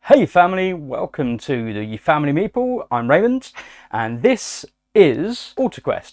Hey family, welcome to the Family Meeple. I'm Raymond, and this is AutoQuest.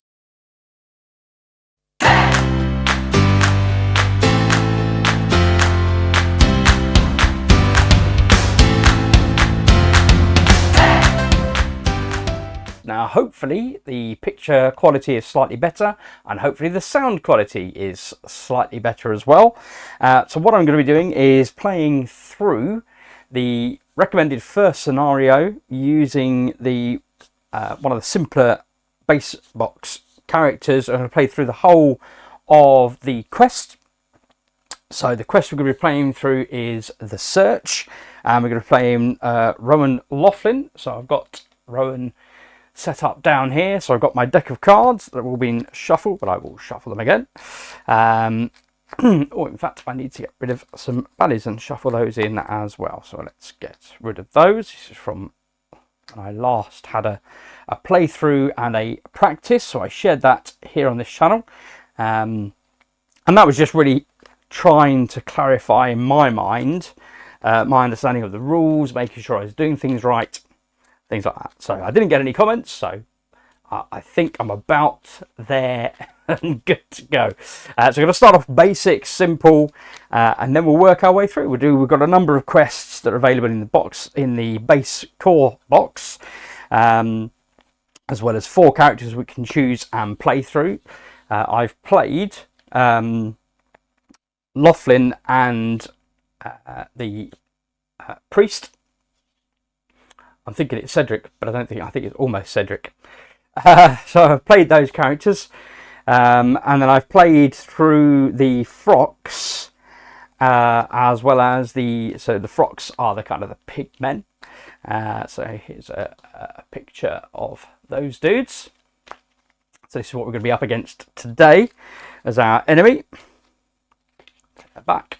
Now hopefully the picture quality is slightly better, and hopefully the sound quality is slightly better as well. So what I'm going to be doing is playing through the recommended first scenario using the one of the simpler base box characters. I'm going to play through the whole of the quest. So the quest we're going to be playing through is the search, and we're going to play in Rowen Loflin. So I've got Rowen set up down here. So I've got my deck of cards that have all been shuffled, but I will shuffle them again. Oh, in fact, I need to get rid of some valleys and shuffle those in as well. So let's get rid of those. This is from when I last had a playthrough and a practice. So I shared that here on this channel. And that was just really trying to clarify in my mind my understanding of the rules, making sure I was doing things right, things like that. So I didn't get any comments, so I think I'm about there and good to go. So we're going to start off basic, simple, and then we'll work our way through. We've got a number of quests that are available in the box, in the base core box, as well as 4 characters we can choose and play through. I've played Loflin and the priest. I'm thinking it's Cedric, but I think it's almost Cedric. So I've played those characters, and then I've played through the Frox, as well as the Frox are the kind of the pig men. So here's a picture of those dudes. So this is what we're going to be up against today as our enemy. Take that back,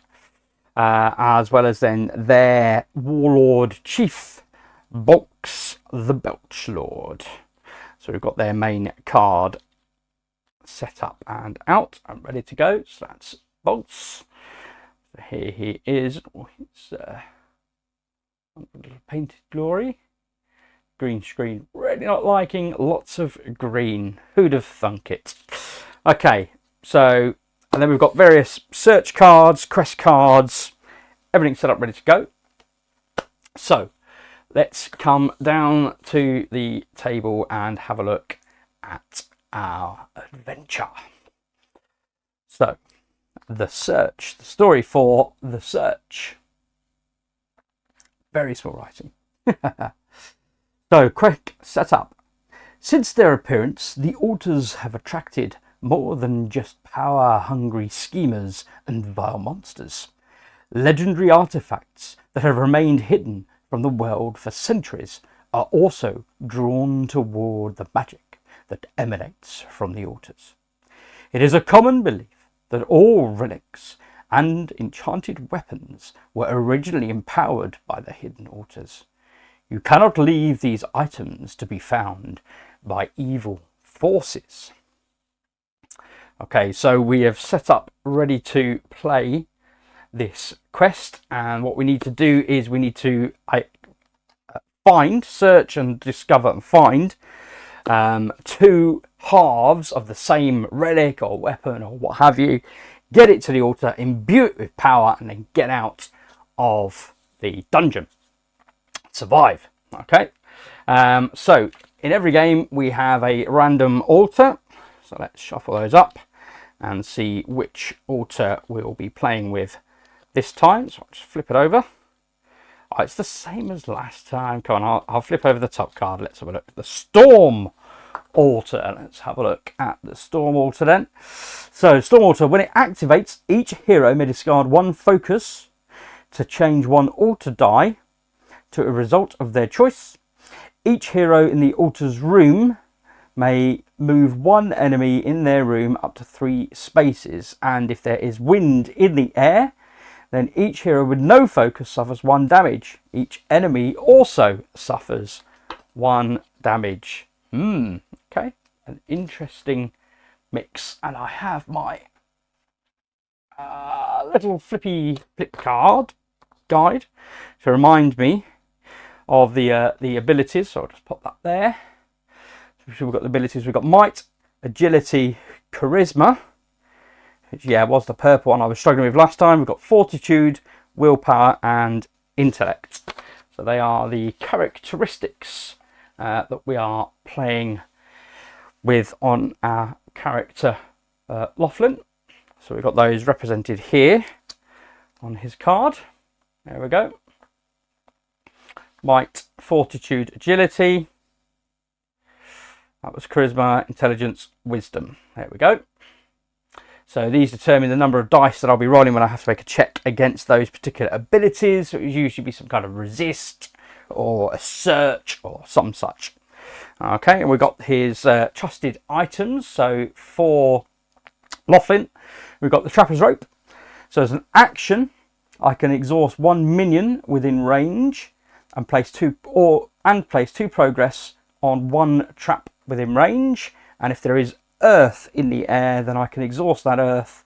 as well as then their warlord chief, Bolx the Belch Lord. So we've got their main card set up and out and ready to go. So that's Bolx. So here he is. Oh, he's a little painted glory. Green screen. Really not liking lots of green. Who'd have thunk it? Okay, so, and then we've got various search cards, quest cards, everything set up ready to go. So let's come down to the table and have a look at our adventure. So, the search, the story for the search. Very small writing. So, quick setup. Since their appearance, the altars have attracted more than just power-hungry schemers and vile monsters. Legendary artifacts that have remained hidden from the world for centuries are also drawn toward the magic that emanates from the altars. It is a common belief that all relics and enchanted weapons were originally empowered by the hidden altars. You cannot leave these items to be found by evil forces. Okay, so we have set up ready to play this quest, and what we need to do is we need to search and discover and find 2 halves of the same relic or weapon or what have you, get it to the altar, imbue it with power, and then get out of the dungeon. Survive. Okay, so in every game we have a random altar, so let's shuffle those up and see which altar we'll be playing with this time. So I'll just flip it over. Oh, it's the same as last time. Come on, I'll flip over the top card. Let's have a look at the Storm Altar. Let's have a look at the Storm Altar then. So, Storm Altar, when it activates, each hero may discard 1 focus to change 1 altar die to a result of their choice. Each hero in the altar's room may move 1 enemy in their room up to 3 spaces, and if there is wind in the air, then each hero with no focus suffers 1 damage. Each enemy also suffers 1 damage. Okay, an interesting mix. And I have my little flip card guide to remind me of the abilities. So I'll just pop that there. So we've got the abilities. We've got might, agility, charisma, which was the purple one I was struggling with last time. We've got fortitude, willpower, and intellect. So they are the characteristics that we are playing with on our character Loflin. So we've got those represented here on his card. There we go. Might, fortitude, agility. That was charisma, intelligence, wisdom. There we go. So these determine the number of dice that I'll be rolling when I have to make a check against those particular abilities. So it would usually be some kind of resist or a search or some such. Okay, and we've got his trusted items. So for Loflin, we've got the Trapper's Rope. So as an action, I can exhaust one minion within range and place two progress on one trap within range. And if there is earth in the air, then I can exhaust that earth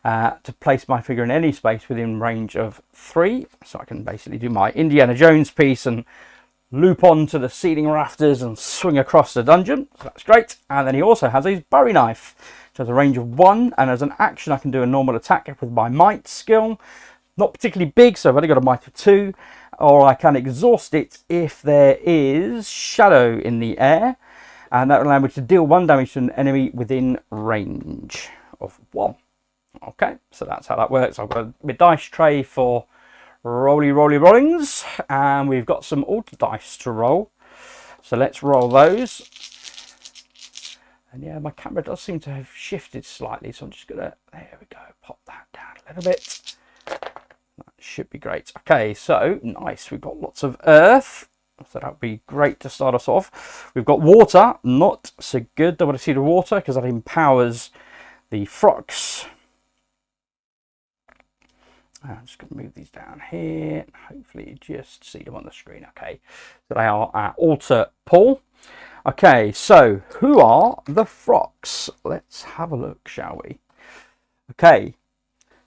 to place my figure in any space within range of 3. So I can basically do my Indiana Jones piece and loop onto the ceiling rafters and swing across the dungeon. So that's great. And then he also has his Bowie Knife, which has a range of 1. And as an action, I can do a normal attack with my might skill. Not particularly big, so I've only got a might of 2. Or I can exhaust it if there is shadow in the air. And that will allow me to deal 1 damage to an enemy within range of 1. Okay, so that's how that works. I've got my dice tray for rollings. And we've got some altar dice to roll. So let's roll those. And yeah, my camera does seem to have shifted slightly. So I'm just going to, there we go, pop that down a little bit. That should be great. Okay, so nice. We've got lots of earth. So that would be great to start us off. We've got water. Not so good. Don't want to see the water because that empowers the Frox. I'm just going to move these down here. Hopefully you just see them on the screen. Okay, so they are our altar pool. Okay, so who are the Frox? Let's have a look, shall we? Okay,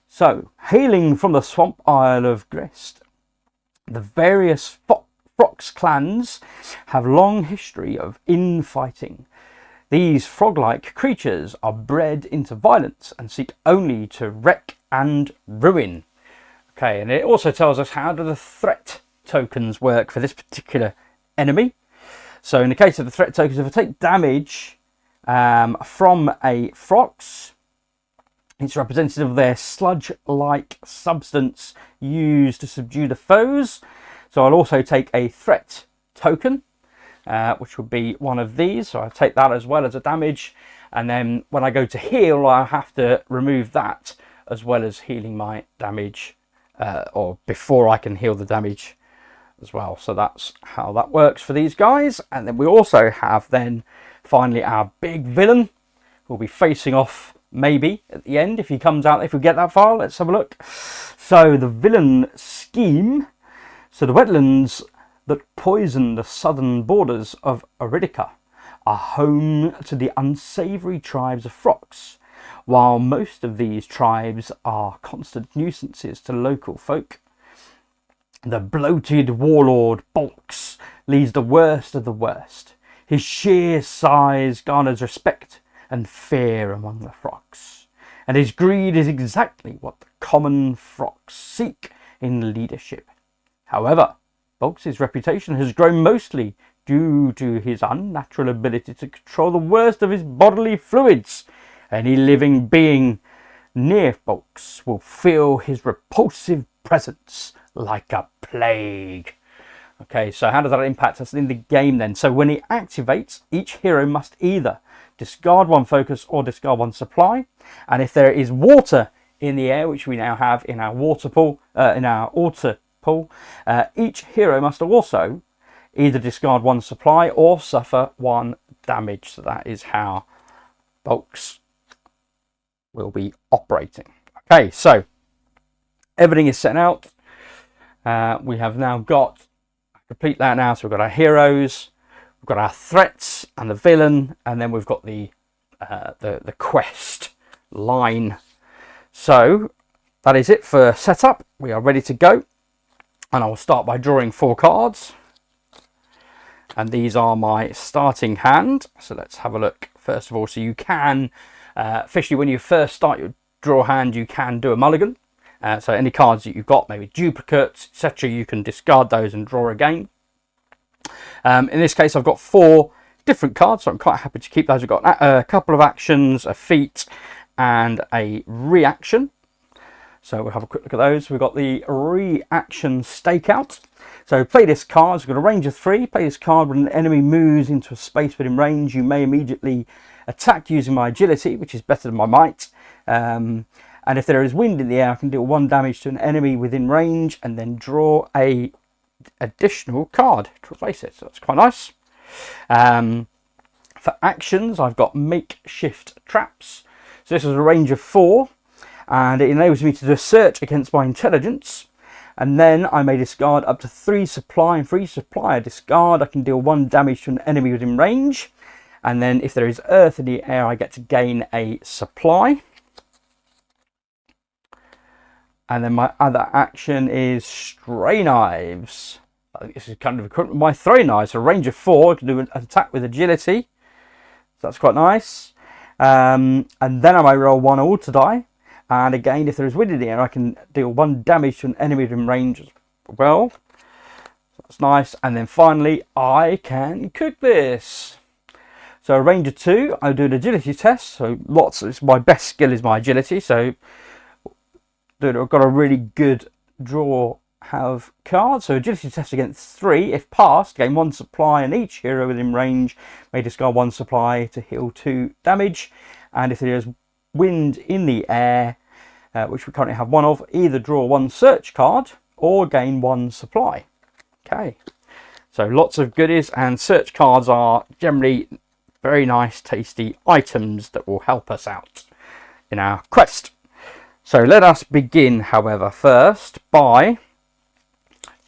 so hailing from the swamp isle of Grist, the various Frox clans have long history of infighting. These frog-like creatures are bred into violence and seek only to wreck and ruin. Okay, and it also tells us how do the threat tokens work for this particular enemy. So in the case of the threat tokens, if I take damage from a Frox, it's representative of their sludge-like substance used to subdue the foes. So I'll also take a threat token, which would be one of these. So I'll take that as well as a damage. And then when I go to heal, I'll have to remove that as well as healing my damage, or before I can heal the damage as well. So that's how that works for these guys. And then we also have then finally our big villain who will be facing off maybe at the end if he comes out, if we get that far. Let's have a look. So the villain scheme. So the wetlands that poison the southern borders of Aridica are home to the unsavoury tribes of Frox. While most of these tribes are constant nuisances to local folk, the bloated warlord Bolx leads the worst of the worst. His sheer size garners respect and fear among the Frox, and his greed is exactly what the common Frox seek in leadership. However, Bolx's reputation has grown mostly due to his unnatural ability to control the worst of his bodily fluids. Any living being near Bolx will feel his repulsive presence like a plague. Okay, so how does that impact us in the game then? So when he activates, each hero must either discard 1 focus or discard 1 supply. And if there is water in the air, which we now have in our water pool, each hero must also either discard 1 supply or suffer 1 damage. So that is how Bolx will be operating. Okay, so everything is set out. We have now got complete that now. So we've got our heroes, we've got our threats and the villain, and then we've got the quest line. So that is it for setup. We are ready to go, and I will start by drawing 4 cards. and these are my starting hand. So let's have a look first of all. So you can, officially when you first start your draw hand, you can do a mulligan. So any cards that you've got, maybe duplicates, etc., you can discard those and draw again. In this case, I've got 4 different cards, so I'm quite happy to keep those. I've got a couple of actions, a feat, and a reaction. So we'll have a quick look at those. We've got the reaction stakeout. So play this card. We've got a range of 3. Play this card when an enemy moves into a space within range. You may immediately attack using my agility, which is better than my might. And if there is wind in the air, I can deal 1 damage to an enemy within range and then draw a additional card to replace it. So that's quite nice. For actions, I've got makeshift traps. So this is a range of 4, and it enables me to do a search against my intelligence. And then I may discard up to 3 supply, and for each supply I discard, I can deal 1 damage to an enemy within range. And then if there is earth in the air, I get to gain a supply. And then my other action is stray knives. I think this is kind of equivalent to my throwing knives. So a range of 4, I can do an attack with agility. So that's quite nice. And then I may roll 1 altar die. And again, if there is wind in the air, I can deal 1 damage to an enemy within range as well. So that's nice. And then finally, I can cook this. So a range of 2, I'll do an agility test. So my best skill is my agility. So I've got a really good draw have card. So agility test against 3. If passed, gain 1 supply, and each hero within range may discard 1 supply to heal 2 damage. And if there is wind in the air, which we currently have 1 of, either draw 1 search card or gain 1 supply. Okay, so lots of goodies, and search cards are generally very nice, tasty items that will help us out in our quest. So let us begin, however, first by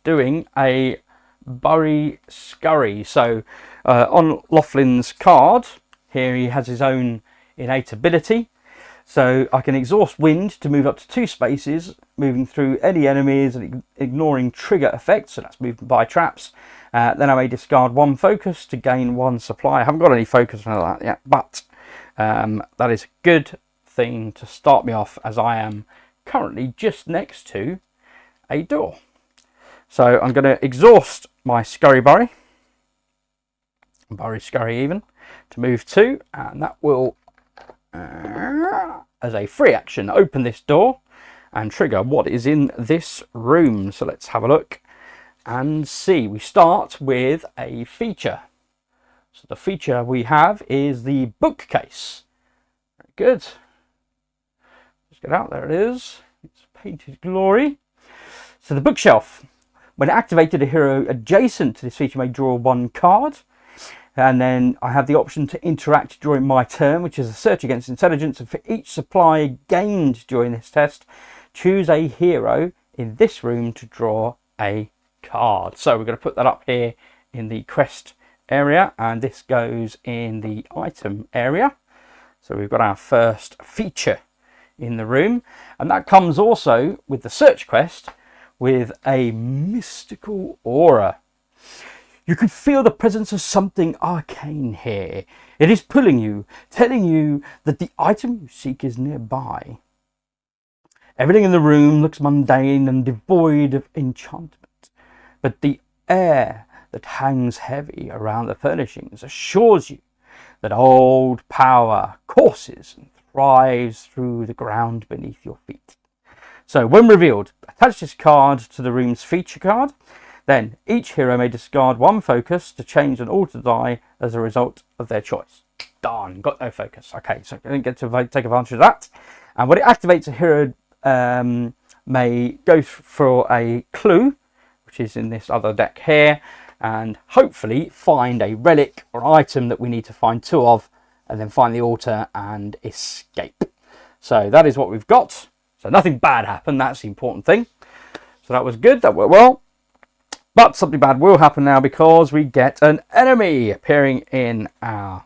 doing a Bury Scurry. So on Loflin's card, here he has his own innate ability. So I can exhaust wind to move up to 2 spaces, moving through any enemies and ignoring trigger effects. So that's movement by traps. Then I may discard 1 focus to gain 1 supply. I haven't got any focus on that yet, but that is a good thing to start me off, as I am currently just next to a door. So I'm going to exhaust my Scurry Scurry even, to move 2, and that will, as a free action, open this door and trigger what is in this room. So let's have a look and see. We start with a feature. So the feature we have is the bookcase. Very good. Let's get out. There it is. It's painted glory. So the bookshelf. When activated, a hero adjacent to this feature may draw 1 card. And then I have the option to interact during my turn, which is a search against intelligence. And for each supply gained during this test, choose a hero in this room to draw a card. So we're going to put that up here in the quest area, and this goes in the item area. So we've got our first feature in the room, and that comes also with the search quest with a mystical aura. You can feel the presence of something arcane here. It is pulling you, telling you that the item you seek is nearby. Everything in the room looks mundane and devoid of enchantment, but the air that hangs heavy around the furnishings assures you that old power courses and thrives through the ground beneath your feet. So when revealed, attach this card to the room's feature card. Then each hero may discard 1 focus to change an altar die as a result of their choice. Darn, got no focus. Okay, so I didn't get to take advantage of that. And when it activates, a hero may go for a clue, which is in this other deck here, and hopefully find a relic or item that we need to find 2 of, and then find the altar and escape. So that is what we've got. So nothing bad happened, that's the important thing. So that was good, that went well. But something bad will happen now, because we get an enemy appearing in our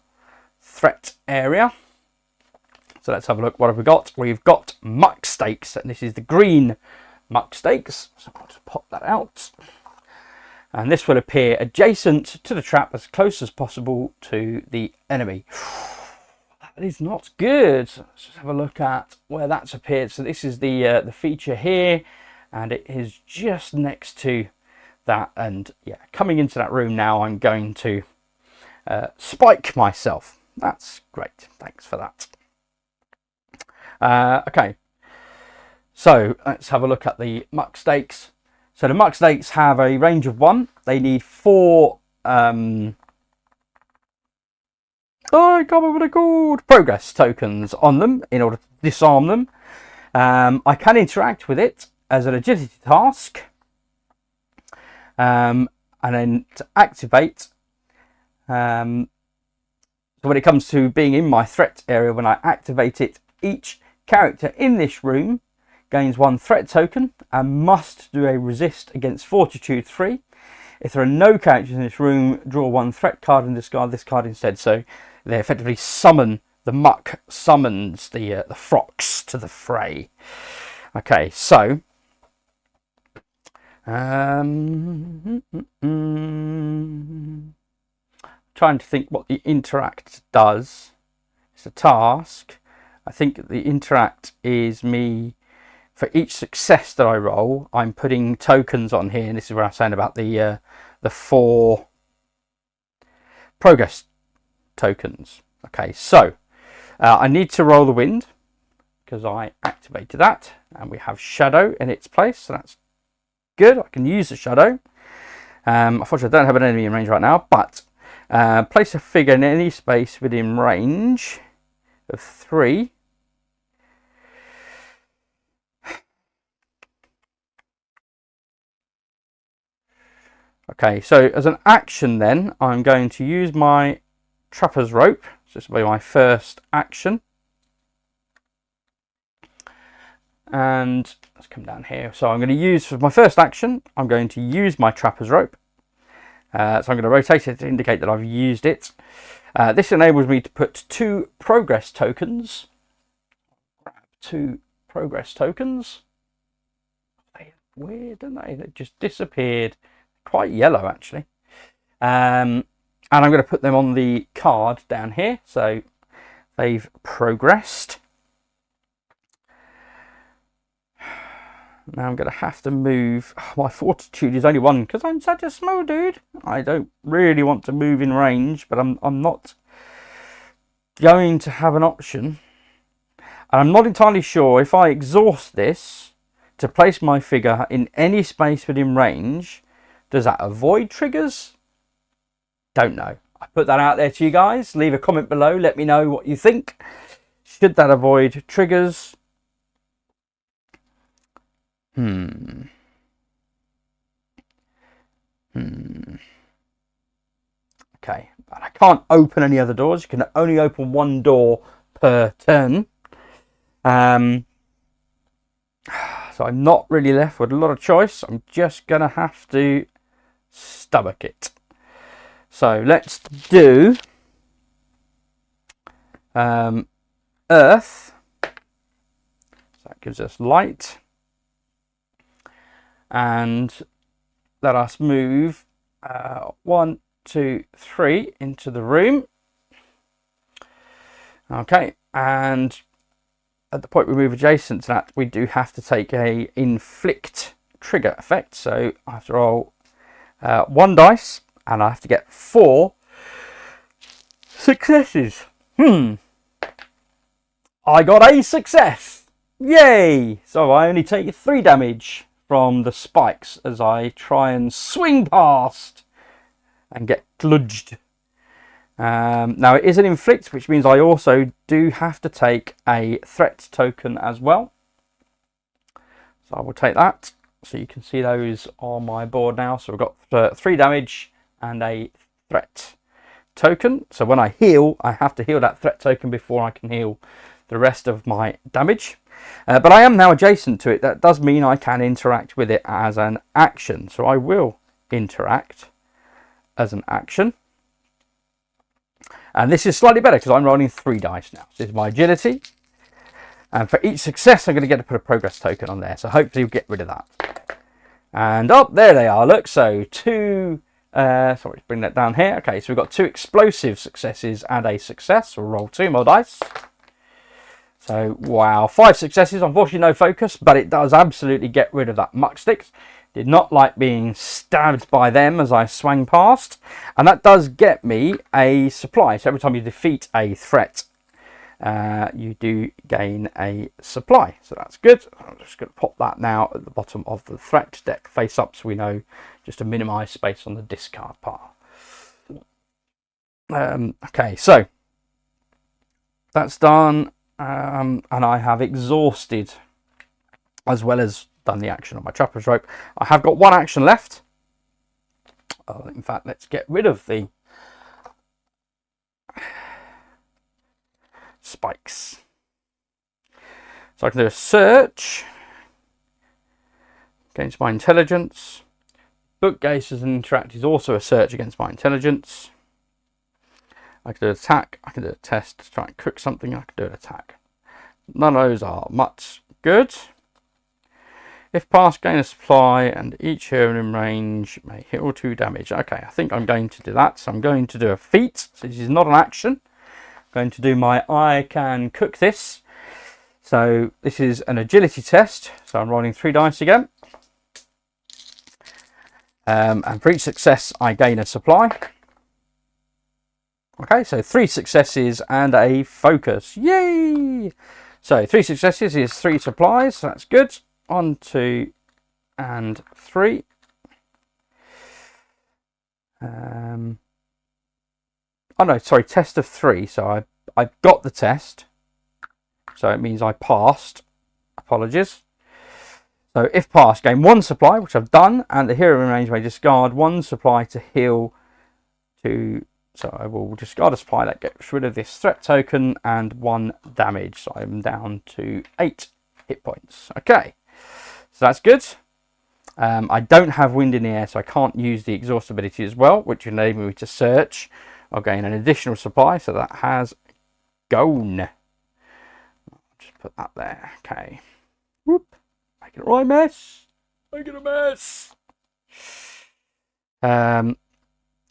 threat area. So let's have a look. What have we got? We've got muck stakes, and this is the green muck stakes. So I'll just pop that out. And this will appear adjacent to the trap as close as possible to the enemy. That is not good. So let's just have a look at where that's appeared. So this is the feature here, and it is just next to that. And yeah, coming into that room now, I'm going to spike myself. That's great. Thanks for that. Okay, so let's have a look at the muck stakes. So the muck stakes have a range of 1. They need 4 I can't remember what they're called, progress tokens on them in order to disarm them. I can interact with it as an agility task, and then to activate, so when it comes to being in my threat area, when I activate it, each character in this room gains 1 threat token and must do a resist against Fortitude 3. If there are no characters in this room, draw 1 threat card and discard this card instead. So they effectively summon, the muck summons the Frox to the fray. Okay, so trying to think what the interact does. It's a task. I think the interact is me, for each success that I roll, I'm putting tokens on here, and this is where I'm saying about the 4 progress tokens. Okay, so I need to roll the wind because I activated that, and we have shadow in its place, so that's good. I can use the shadow. Unfortunately, I don't have an enemy in range right now, but place a figure in any space within range of 3. Okay, so as an action then, I'm going to use my trapper's rope. So this will be my first action. And let's come down here. So I'm going to use, for my first action, I'm going to use my trapper's rope. So I'm going to rotate it to indicate that I've used it. This enables me to put 2 progress tokens. Grab 2 progress tokens. They're weird, aren't they? They just disappeared. Quite yellow, actually. And I'm going to put them on the card down here. So they've progressed. Now I'm going to have to move. My fortitude is only 1 because I'm such a small dude. I don't really want to move in range, but I'm not going to have an option. And I'm not entirely sure if I exhaust this to place my figure in any space within range, does that avoid triggers? Don't know. I put that out there to you guys. Leave a comment below. Let me know what you think. Should that avoid triggers? Okay, and I can't open any other doors. You can only open 1 door per turn. So I'm not really left with a lot of choice. I'm just going to have to stomach it. So let's do Earth. So that gives us light. And let us move 1, 2, 3 into the room. Okay, and at the point we move adjacent to that, we do have to take a inflict trigger effect. So I have to roll 1 dice, and I have to get 4 successes. I got a success. Yay! So I only take 3 damage from the spikes as I try and swing past and get kludged. Now it is an inflict, which means I also do have to take a threat token as well. So I will take that. So you can see those on my board now. So we've got 3 damage and a threat token. So when I heal, I have to heal that threat token before I can heal the rest of my damage. But I am now adjacent to it. That does mean I can interact with it as an action. So I will interact as an action. And this is slightly better because I'm rolling 3 dice now. This is my agility. And for each success, I'm going to get to put a progress token on there. So hopefully we'll get rid of that. And up there they are. Look, so two. Sorry, bring that down here. Okay, so we've got 2 explosive successes and a success. We'll roll 2 more dice. So, wow, 5 successes. Unfortunately, no focus, but it does absolutely get rid of that muck sticks. Did not like being stabbed by them as I swang past. And that does get me a supply. So every time you defeat a threat, you do gain a supply. So that's good. I'm just going to pop that now at the bottom of the threat deck face up so we know just to minimise space on the discard pile. Okay, so that's done. And I have exhausted as well as done the action on my trapper's rope. I have got 1 action left. In fact, let's get rid of the spikes. So I can do a search against my intelligence. Bookcase as an interact is also a search against my intelligence. I can do an attack. I can do a test to try and cook something. I can do an attack. None of those are much good. If passed, gain a supply, and each hero in range may hit or 2 damage. Okay, I think I'm going to do that. So I'm going to do a feat. So this is not an action. I'm going to do my I can cook this. So this is an agility test. So I'm rolling 3 dice again. And for each success, I gain a supply. Okay, so 3 successes and a focus. Yay! So 3 successes is 3 supplies. So that's good. 1, 2, and 3. Oh no, sorry, test of 3. So I got the test. So it means I passed. Apologies. So if passed, gain 1 supply, which I've done, and the hero in range may discard 1 supply to heal to. So I will discard a supply that gets rid of this threat token and 1 damage. So I'm down to 8 hit points. Okay, so that's good. I don't have wind in the air, so I can't use the exhaust ability as well, which enables me to search. I'll gain an additional supply, so that has gone. I'll just put that there. Okay. Whoop. Making a right mess. Making a mess.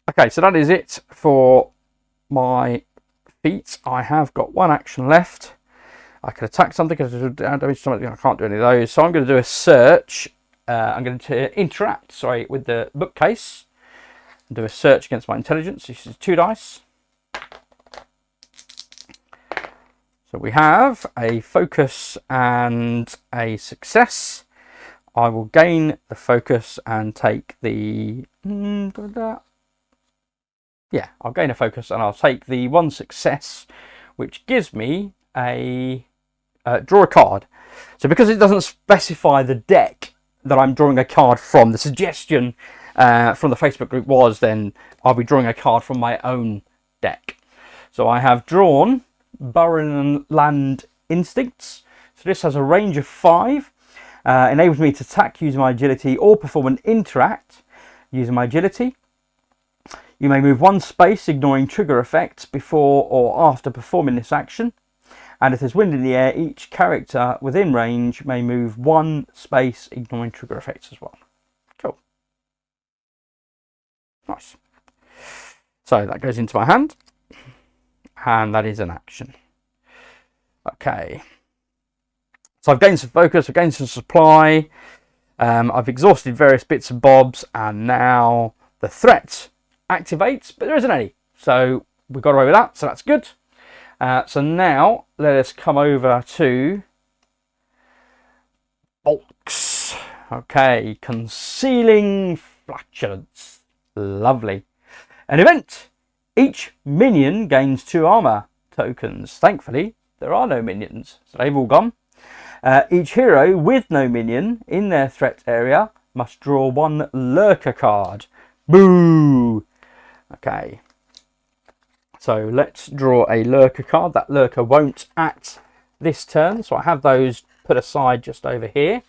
Okay, so that is it for my feat. I have got 1 action left. I can attack something, I can damage something. I can't do any of those. So I'm going to do a search. I'm going to interact, sorry, with the bookcase. And do a search against my intelligence. This is 2 dice. So we have a focus and a success. I will gain the focus and take the. Yeah, I'll gain a focus and I'll take the 1 success, which gives me a draw a card. So because it doesn't specify the deck that I'm drawing a card from, the suggestion from the Facebook group was then I'll be drawing a card from my own deck. So I have drawn Burrow Land Instincts. So this has a range of 5. Enables me to attack using my agility or perform an interact using my agility. You may move 1 space, ignoring trigger effects before or after performing this action. And if there's wind in the air, each character within range may move 1 space, ignoring trigger effects as well. Cool. Nice. So that goes into my hand. And that is an action. Okay. So I've gained some focus, I've gained some supply. I've exhausted various bits and bobs. And now the threat activates, but there isn't any, so we got away with that, so that's good. So now let us come over to Bolx. Okay, concealing flatulence. Lovely. An event. Each minion gains 2 armor tokens. Thankfully there are no minions, so they've all gone. Each hero with no minion in their threat area must draw 1 lurker card. Boo! Okay, so let's draw a lurker card. That lurker won't act this turn, so I have those put aside just over here.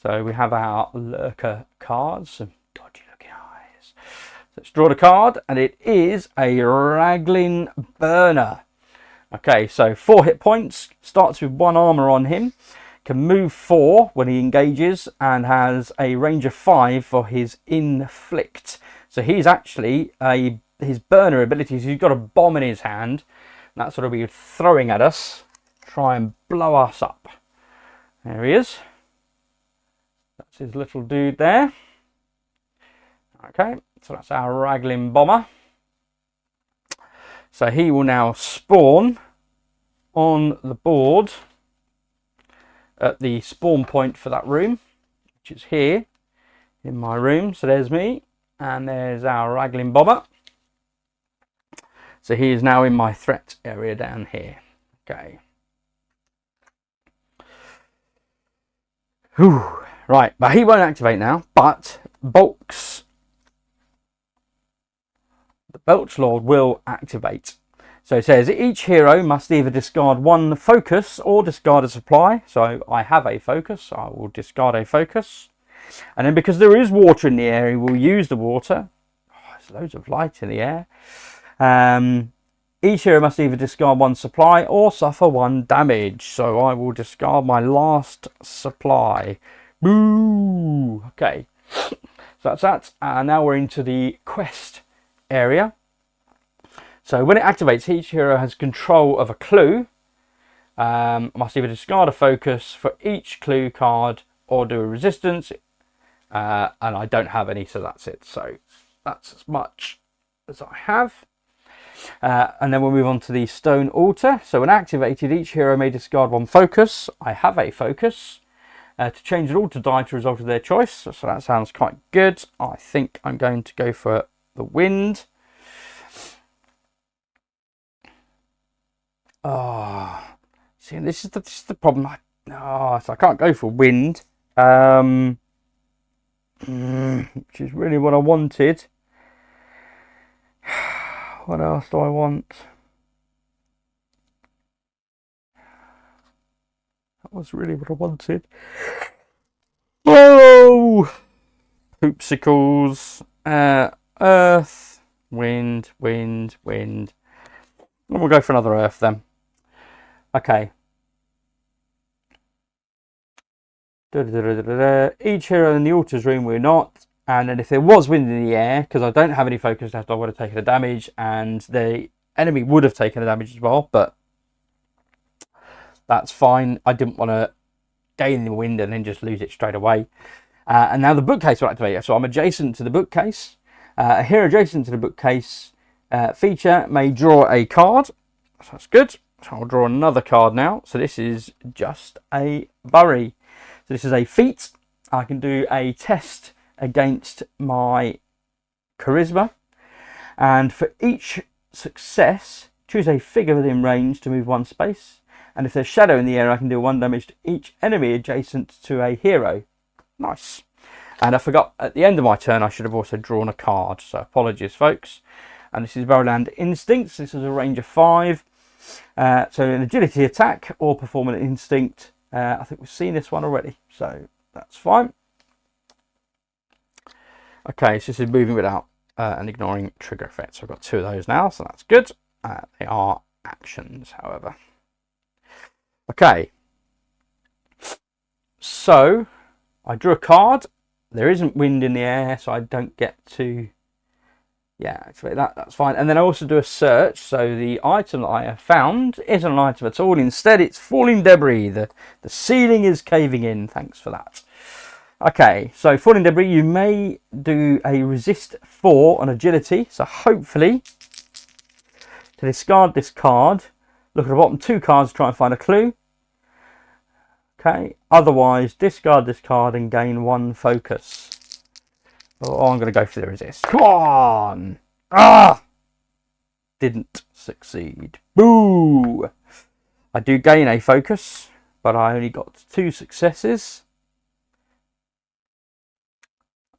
So we have our lurker cards, some dodgy looking eyes. So let's draw the card, and it is a Raglan Burner. Okay, so 4 hit points, starts with 1 armor on him, can move 4 when he engages and has a range of 5 for his inflict. So he's actually his burner abilities. He's got a bomb in his hand. And that's what he'll be throwing at us. Try and blow us up. There he is. That's his little dude there. Okay, so that's our Raglan bomber. So he will now spawn on the board at the spawn point for that room, which is here in my room. So there's me, and there's our Raglan bomber. So he is now in my threat area down here. Okay. Whew. Right, but he won't activate now, but Bolx, the Bolx Lord, will activate. So it says each hero must either discard 1 focus or discard a supply. So I have a focus, I will discard a focus. And then because there is water in the air, we'll use the water. Oh, there's loads of light in the air. Each hero must either discard 1 supply or suffer 1 damage. So I will discard my last supply. Boo! Okay, so that's that. And now we're into the quest area. So when it activates, each hero has control of a clue. Must either discard a focus for each clue card or do a resistance. And I don't have any, so that's it. So that's as much as I have. And then we'll move on to the stone altar. So when activated, each hero may discard 1 focus. I have a focus. To change an altar die to result of their choice. So that sounds quite good. I think I'm going to go for the wind. Oh, see, this is the problem. So I can't go for wind, which is really what I wanted. What else do I want? That was really what I wanted. Oh, poopsicles, earth, wind, wind, wind. And we'll go for another earth then. Okay. Each hero in the altar's room we're not. And then if there was wind in the air, because I don't have any focus left, I would have taken a damage. And the enemy would have taken a damage as well. But that's fine. I didn't want to gain the wind and then just lose it straight away. And now the bookcase will activate. So I'm adjacent to the bookcase. A hero adjacent to the bookcase feature may draw a card. So that's good. So I'll draw another card now. So this is just a bury. So this is a feat. I can do a test against my charisma. And for each success, choose a figure within range to move 1 space. And if there's shadow in the air, I can do 1 damage to each enemy adjacent to a hero. Nice. And I forgot, at the end of my turn, I should have also drawn a card. So apologies, folks. And this is Barrowland Instincts. This is a range of 5. So an agility attack or perform an instinct. I think we've seen this one already. So that's fine. Okay, so this is moving without and ignoring trigger effects. So I've got 2 of those now, so that's good. They are actions, however. Okay. So I drew a card. There isn't wind in the air, so I don't get to activate that. That's fine. And then I also do a search. So the item that I have found isn't an item at all. Instead, it's falling debris. The ceiling is caving in. Thanks for that. Okay, so falling debris, you may do a resist 4 on agility. So hopefully, to discard this card, look at the bottom 2 cards to try and find a clue. Okay, otherwise discard this card and gain 1 focus. Oh, I'm going to go for the resist. Come on! Ah! Didn't succeed. Boo! I do gain a focus, but I only got 2 successes.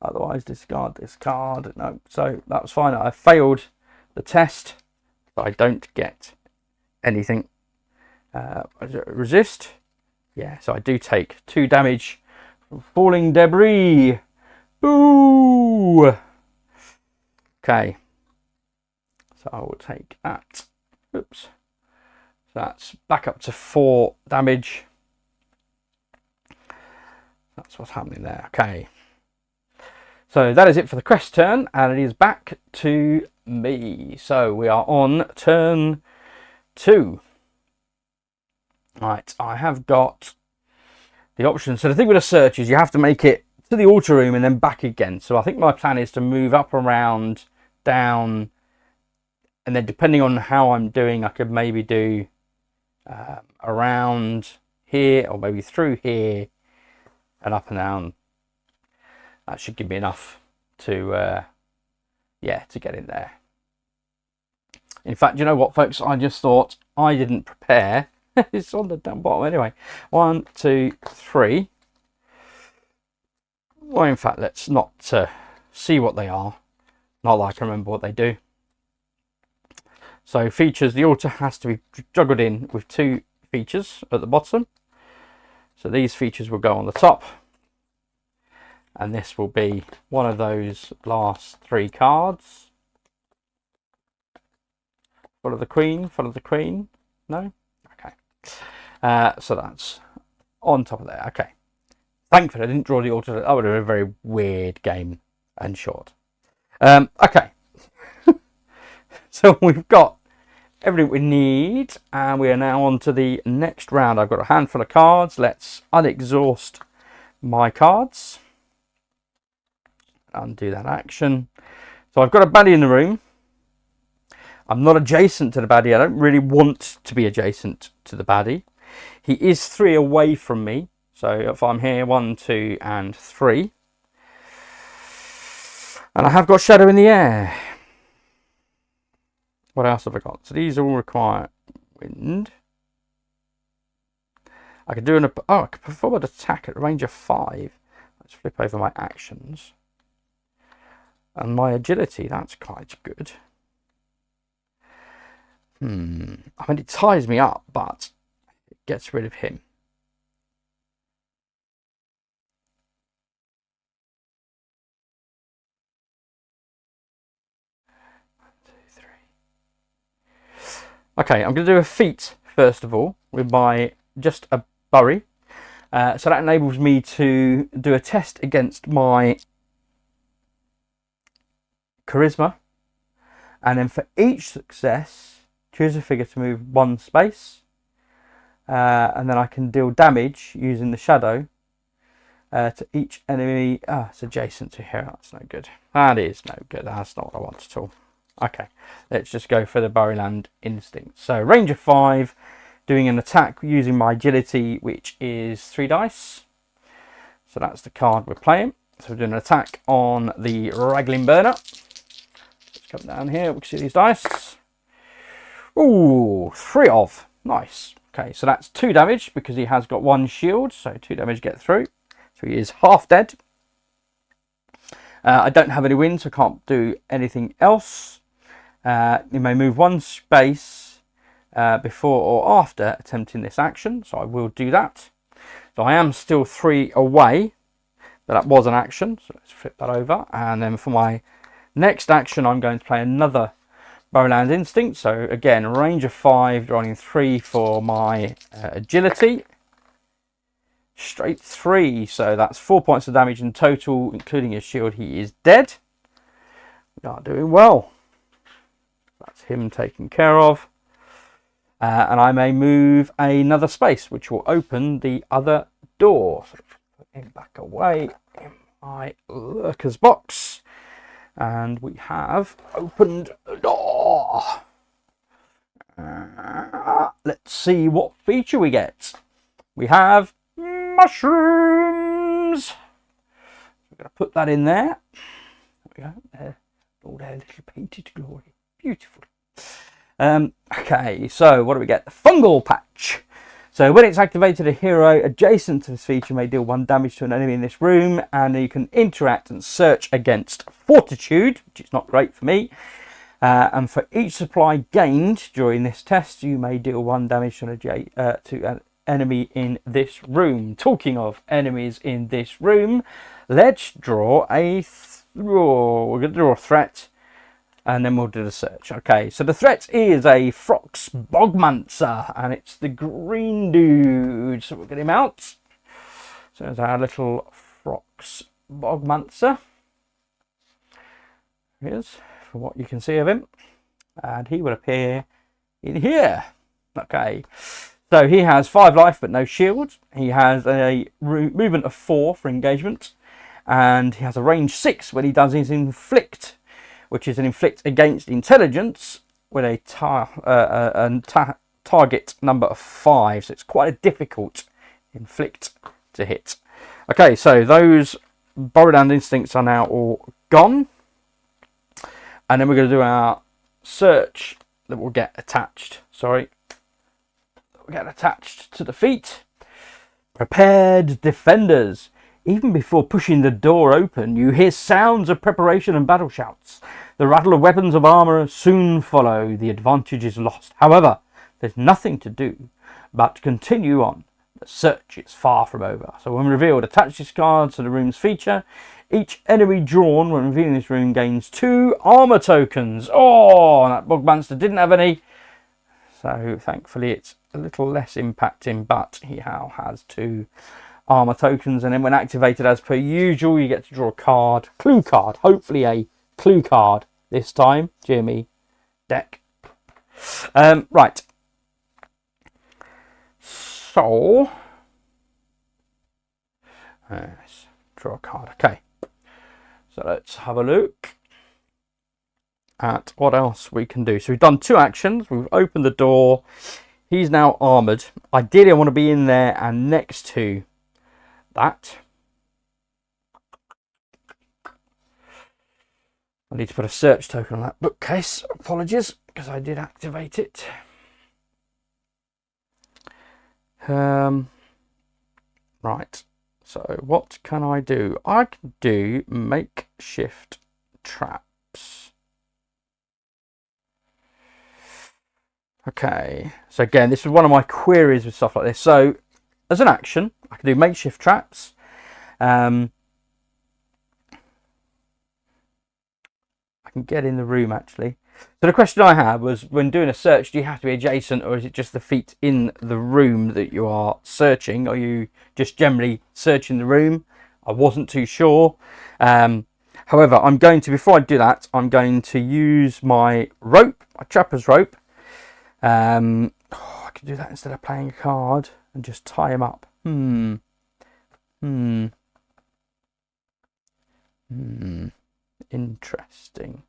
Otherwise discard this card. No, so that was fine. I failed the test, but I don't get anything. Resist. Yeah, so I do take 2 damage from falling debris. Boo! Okay. So I will take that. Oops. So that's back up to 4 damage. That's what's happening there. Okay. So that is it for the quest turn, and it is back to me. So we are on turn 2. Right, I have got the option. So the thing with a search is you have to make it to the altar room and then back again. So I think my plan is to move up, around, down, and then depending on how I'm doing, I could maybe do around here, or maybe through here and up and down. That should give me enough to to get in there. In fact, you know what, folks, I just thought I didn't prepare. It's on the down bottom anyway. 1, 2, 3. Well, in fact, let's not see what they are. Not that I can remember what they do. So features, the altar has to be juggled in with 2 features at the bottom. So these features will go on the top. And this will be one of those last 3 cards. Follow the queen, follow the queen. No? Okay. So that's on top of there. Okay. Thankfully, I didn't draw the altar. That would have been a very weird game and short. Okay. So we've got everything we need, and we are now on to the next round. I've got a handful of cards. Let's unexhaust my cards. Undo that action. So I've got a baddie in the room. I'm not adjacent to the baddie. I don't really want to be adjacent to the baddie. He is 3 away from me. So if I'm here, 1, 2, and 3. And I have got shadow in the air. What else have I got? So these all require wind. I could do I could perform an attack at range of 5. Let's flip over my actions. And my agility, that's quite good. I mean, it ties me up, but it gets rid of him. Okay, I'm going to do a feat first of all with my just a bury. So that enables me to do a test against my charisma, and then for each success, choose a figure to move 1 space, and then I can deal damage using the shadow to each enemy. It's adjacent to here. That's no good. That is no good. That's not what I want at all. Okay, let's just go for the Buryland Instinct. So range of 5, doing an attack using my agility, which is 3 dice. So that's the card we're playing. So we're doing an attack on the Raglan Burner. Let's come down here. We can see these dice. Ooh, 3 of. Nice. Okay, so that's 2 damage because he has got 1 shield. So 2 damage get through. So he is half dead. I don't have any wind, so I can't do anything else. You may move 1 space before or after attempting this action, so I will do that. So I am still 3 away, but that was an action, so let's flip that over. And then for my next action, I'm going to play another Buryland Instinct. So again, range of 5, drawing 3 for my agility. Straight 3, so that's 4 points of damage in total, including his shield. He is dead. We are doing well. That's him taken care of. And I may move another space, which will open the other door. So put him back away in my lurker's box. And we have opened the door. Let's see what feature we get. We have mushrooms. We're going to put that in there. There we go. There. All their little painted glory. Beautiful. Okay, so what do we get? The fungal patch. So when it's activated, a hero adjacent to this feature may deal 1 damage to an enemy in this room, and you can interact and search against fortitude, which is not great for me. And for each supply gained during this test, you may deal 1 damage to an enemy in this room. Talking of enemies in this room, let's draw a we're going to draw a threat, and then we'll do the search. Okay, so the threat is a Frox Bogmancer, and it's the green dude. So we'll get him out. So there's our little Frox Bogmancer. Here he is, from what you can see of him. And he will appear in here. Okay. So he has 5 life but no shield. He has a movement of 4 for engagement. And he has a range 6 when he does his inflict, which is an inflict against intelligence with a target number of 5. So it's quite a difficult inflict to hit. Okay, so those Burrow Down instincts are now all gone. And then we're going to do our search that will get attached. Sorry. Will get attached to the feet. Prepared defenders. Even before pushing the door open, you hear sounds of preparation and battle shouts. The rattle of weapons of armour soon follow. The advantage is lost. However, there's nothing to do but continue on. The search is far from over. So when revealed, attach this card to the room's feature. Each enemy drawn when revealing this room gains 2 armour tokens. Oh, that Bogmancer didn't have any. So thankfully it's a little less impacting, but he now has 2 armour tokens. And then when activated as per usual, you get to draw a card. Clue card. Hopefully a clue card this time. Jimmy deck. Right. So, let's draw a card. Okay, so let's have a look at what else we can do. So we've done 2 actions. We've opened the door. He's now armoured. Ideally, I want to be in there and next to that. I need to put a search token on that bookcase. Apologies, because I did activate it. Right, so what can I do? I can do makeshift traps. Okay, so again, this is one of my queries with stuff like this. So as an action, I can do makeshift traps. I can get in the room actually. So the question I had was, when doing a search, do you have to be adjacent, or is it just the feet in the room that you are searching? Are you just generally searching the room? I wasn't too sure. However, I'm going to, before I do that, I'm going to use my rope, my trapper's rope. I could do that instead of playing a card and just tie him up. Interesting.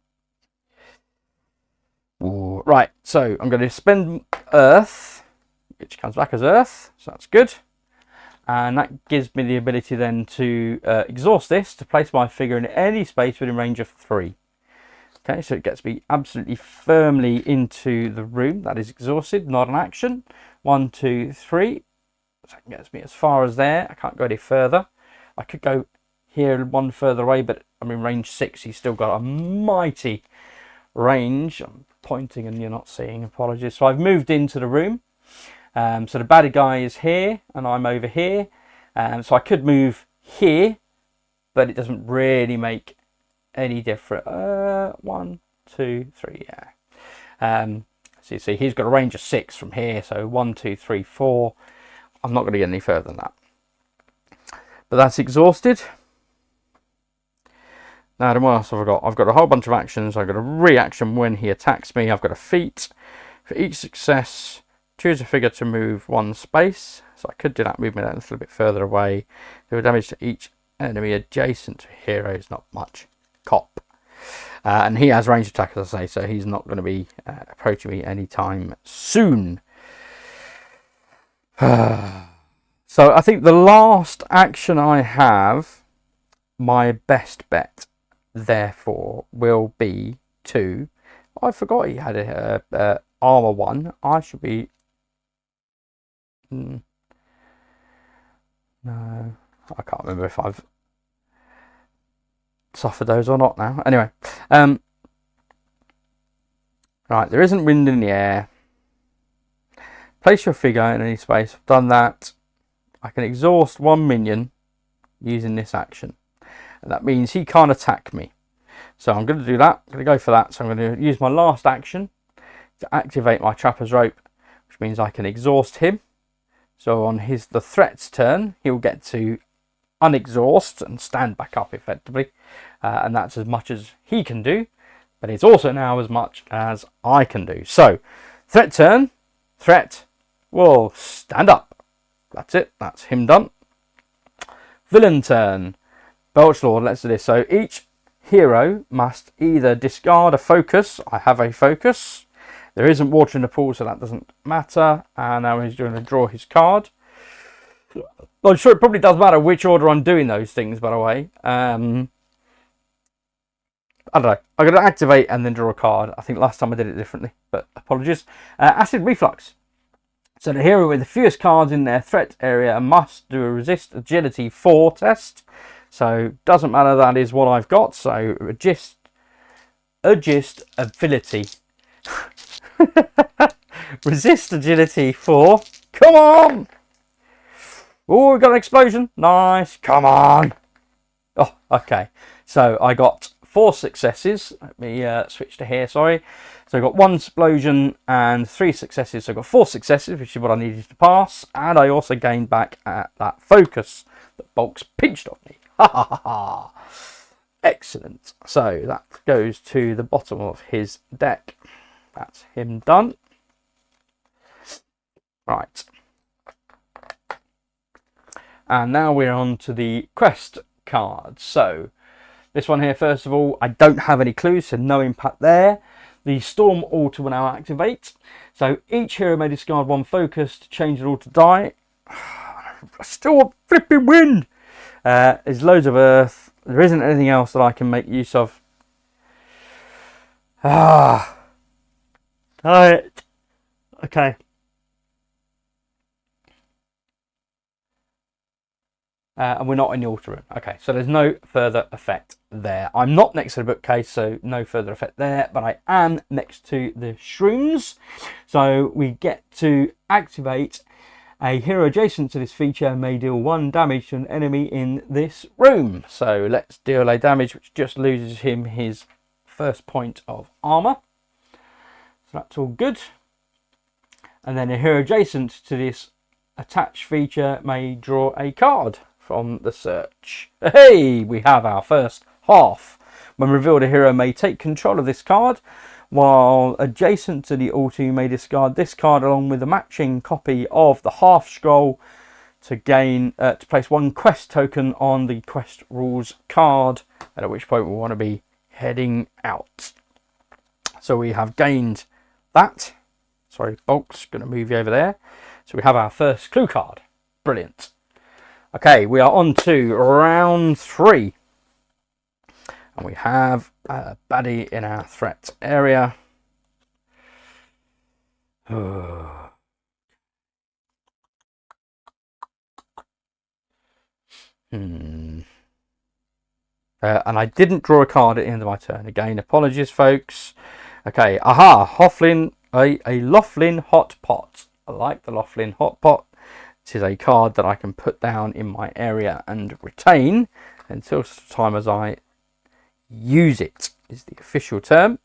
Ooh, right, so I'm going to spend earth, which comes back as earth, so that's good. And that gives me the ability then to exhaust this to place my figure in any space within range of 3. Okay, so it gets me absolutely firmly into the room. That is exhausted, not an action. 1, 2, 3. So that gets me as far as there. I can't go any further. I could go here 1 further away, but I'm in range 6. He's still got a mighty range. I'm pointing and you're not seeing, apologies. So I've moved into the room. So the baddie guy is here and I'm over here. So I could move here, but it doesn't really make any difference. 1, 2, 3, yeah. So you see he's got a range of 6 from here. So 1, 2, 3, 4. I'm not going to get any further than that. But that's exhausted. Now, what else have I got? I've got a whole bunch of actions. I've got a reaction when he attacks me. I've got a feat. For each success, choose a figure to move 1 space. So I could do that, move me a little bit further away. Do damage to each enemy adjacent to heroes, not much. Cop. And he has range attack, as I say, so he's not going to be approaching me anytime soon. So I think the last action I have, my best bet, therefore, will be to... I forgot he had a armor 1. I should be... No, I can't remember if I've suffered those or not now. Anyway, right, there isn't wind in the air. Place your figure in any space. I've done that. I can exhaust 1 minion using this action. And that means he can't attack me. So I'm going to do that. I'm going to go for that. So I'm going to use my last action to activate my trapper's rope, which means I can exhaust him. So on the threat's turn, he'll get to unexhaust and stand back up effectively. And that's as much as he can do, but it's also now as much as I can do. So, threat turn, threat will stand up. That's it, that's him done. Villain turn, Bolx Lord, let's do this. So each hero must either discard a focus. I have a focus. There isn't water in the pool, so that doesn't matter. And now he's going to draw his card. I'm sure it probably does matter which order I'm doing those things, by the way. I don't know. I'm going to activate and then draw a card. I think last time I did it differently, but apologies. Acid Reflux. So the hero with the fewest cards in their threat area must do a resist agility 4 test. So doesn't matter, that is what I've got. So resist ability. Resist agility 4. Come on! Oh, we got an explosion. Nice. Come on. Oh, okay. So I got 4 successes. Let me switch to here, sorry. So I got 1 explosion and 3 successes. So I got 4 successes, which is what I needed to pass. And I also gained back at that focus that Bolx pinched on me. Ha ha ha ha. Excellent. So that goes to the bottom of his deck. That's him done. Right. And now we're on to the quest cards. So this one here, first of all, I don't have any clues, so no impact there. The Storm Altar will now activate. So each hero may discard 1 focus to change it all to die. Still a flipping wind. There's loads of earth. There isn't anything else that I can make use of. Alright. Okay. And we're not in the altar room. Okay, so there's no further effect there. I'm not next to the bookcase, so no further effect there, but I am next to the shrooms. So we get to activate a hero adjacent to this feature may deal 1 damage to an enemy in this room. So let's deal a damage which just loses him his first point of armor. So that's all good. And then a hero adjacent to this attached feature may draw a card from the search. Hey, we have our first half. When revealed, a hero may take control of this card, while adjacent to the altar you may discard this card along with a matching copy of the half scroll to gain to place 1 quest token on the quest rules card, and at which point we want to be heading out. So we have gained that. Sorry, Bolx, going to move you over there. So we have our first clue card. Brilliant. Okay, we are on to round 3. And we have a baddie in our threat area. And I didn't draw a card at the end of my turn. Again, apologies, folks. Okay, aha, Loflin, a Loflin Hot Pot. I like the Loflin Hot Pot. This is a card that I can put down in my area and retain until such time as I use it, is the official term.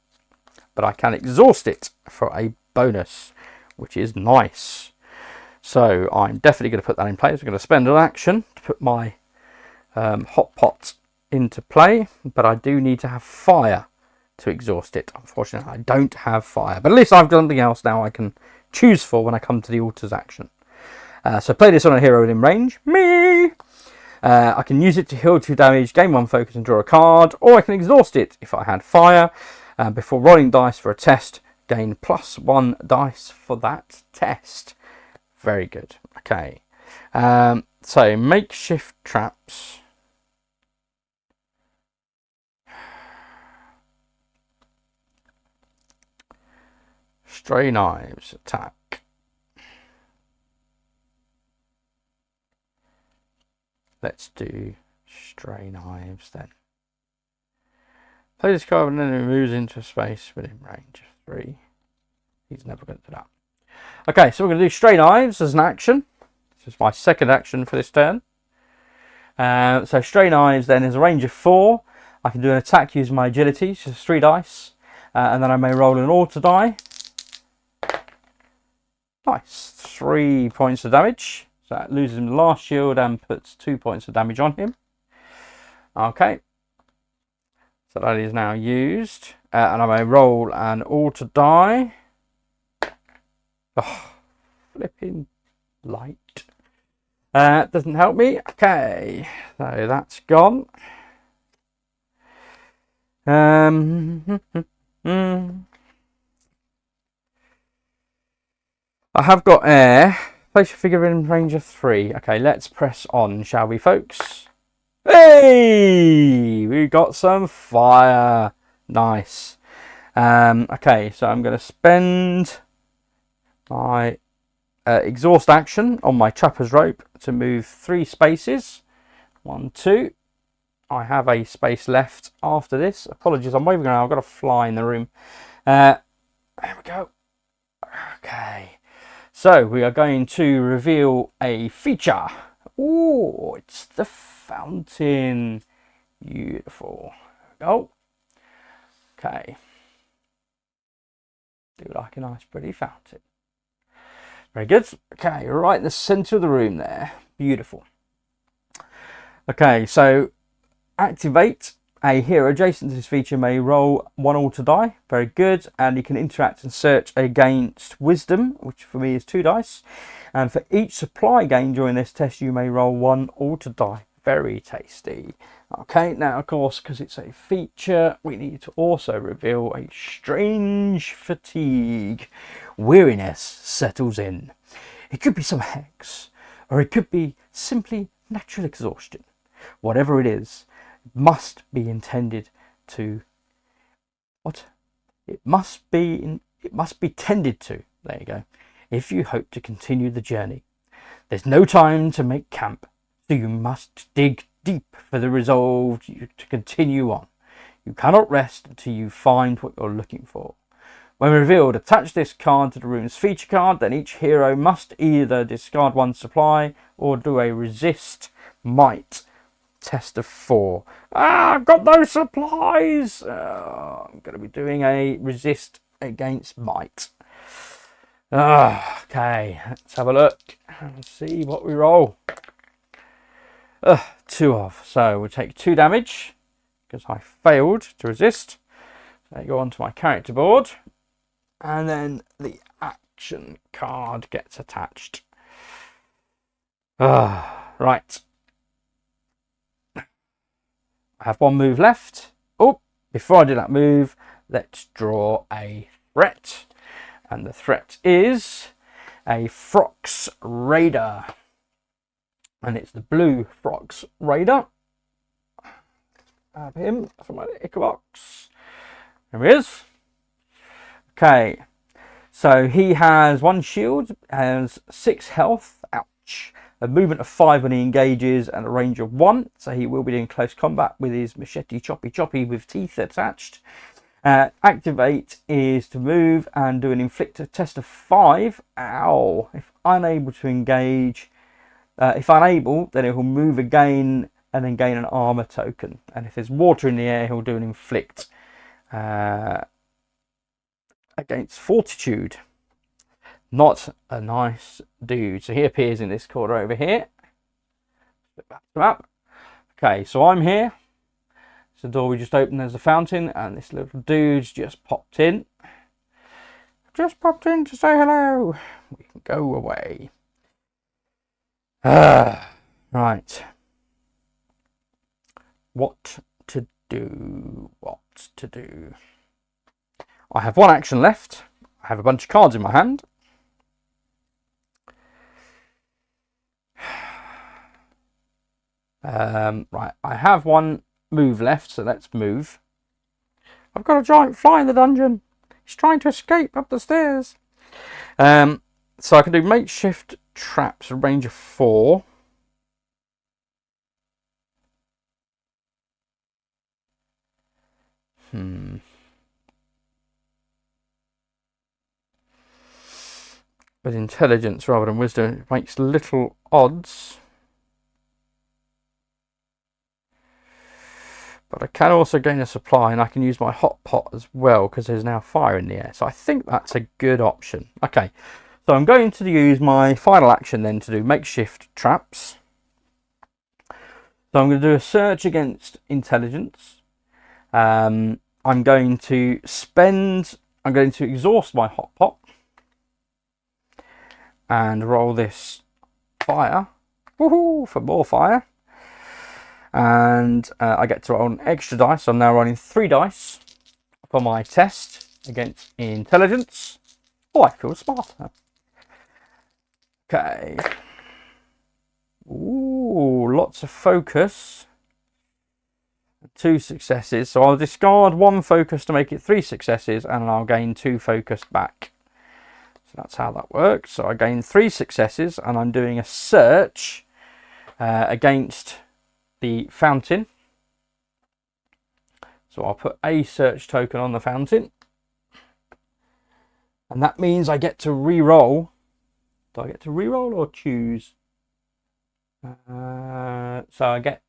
But I can exhaust it for a bonus, which is nice. So I'm definitely going to put that in place. I'm going to spend an action to put my hot pot into play, but I do need to have fire to exhaust it. Unfortunately, I don't have fire, but at least I've got something else now I can choose for when I come to the altar's action. So play this on a hero within range. Me! I can use it to heal 2 damage, gain 1 focus and draw a card, or I can exhaust it if I had fire. Before rolling dice for a test, gain +1 dice for that test. Very good. Okay. So makeshift traps. Stray knives, attack. Let's do stray knives then. Play this card and then it moves into space within range of 3. He's never going to do that. Okay, so we're going to do stray knives as an action. This is my second action for this turn. So stray knives then is a range of 4. I can do an attack using my agility, so it's 3 dice. And then I may roll an altar die. Nice. 3 points of damage. So that loses him the last shield and puts 2 points of damage on him. Okay. So that is now used. And I may roll an alter die. Oh, flipping light. Doesn't help me. Okay. So that's gone. I have got air. Place your figure in range of 3. Okay, let's press on, shall we, folks? Hey! We got some fire. Nice. Okay, so I'm going to spend my exhaust action on my trapper's rope to move 3 spaces. 1, 2. I have a space left after this. Apologies, I'm waving around. I've got a fly in the room. There we go. Okay. So we are going to reveal a feature. Oh, it's the fountain. Beautiful. There we go. Okay. Do like a nice pretty fountain. Very good. Okay, right in the centre of the room there. Beautiful. Okay, so activate. A hero adjacent to this feature may roll 1 alter die. Very good. And you can interact and search against wisdom, which for me is 2 dice. And for each supply gained during this test, you may roll 1 alter die. Very tasty. Okay, now of course, because it's a feature, we need to also reveal a strange fatigue. Weariness settles in. It could be some hex, or it could be simply natural exhaustion. Whatever it is, must be intended to it must be tended to. There you go. If you hope to continue the journey, there's no time to make camp, so you must dig deep for the resolve to continue on. You cannot rest until you find what you're looking for. When revealed, attach this card to the room's feature card. Then each hero must either discard 1 supply or do a resist might test of 4. I've got no supplies. I'm going to be doing a resist against might. Okay, let's have a look and see what we roll. 2 off. So we'll take 2 damage because I failed to resist. So I go onto my character board, and then the action card gets attached. Right. I have 1 move left. Oh, before I do that move, let's draw a threat. And the threat is a Frox Raider. And it's the blue Frox Raider. Have him from my ick box. There he is. Okay. So he has 1 shield, has 6 health. Ouch. A movement of 5 when he engages, and a range of 1. So he will be doing close combat with his machete choppy with teeth attached. Activate is to move and do an inflictor test of 5. Ow. If unable to engage, if unable, then it will move again and then gain an armor token. And if there's water in the air, he'll do an inflict against fortitude. Not a nice dude. So he appears in this corner over here. Flip back to up. Okay, so I'm here. It's the door we just opened. There's a fountain, and this little dude's just popped in. Just popped in to say hello. We can go away. Right. What to do? What to do? I have 1 action left. I have a bunch of cards in my hand. Right, I have 1 move left, so let's move. I've got a giant fly in the dungeon. He's trying to escape up the stairs. So I can do makeshift traps, a range of 4. With intelligence rather than wisdom, it makes little odds. But I can also gain a supply, and I can use my hot pot as well because there's now fire in the air. So I think that's a good option. Okay, So I'm going to use my final action then to do makeshift traps. So I'm going to do a search against intelligence. I'm going to exhaust my hot pot and roll this fire. Woohoo, for more fire. And I get to roll an extra dice. So I'm now rolling 3 dice for my test against intelligence. Oh, I feel smarter. Okay. Ooh, lots of focus. 2 successes. So I'll discard 1 focus to make it 3 successes, and I'll gain 2 focus back. So that's how that works. So I gain 3 successes, and I'm doing a search against the fountain. So I'll put a search token on the fountain. And that means I get to re-roll. Do I get to re-roll or choose? So I get...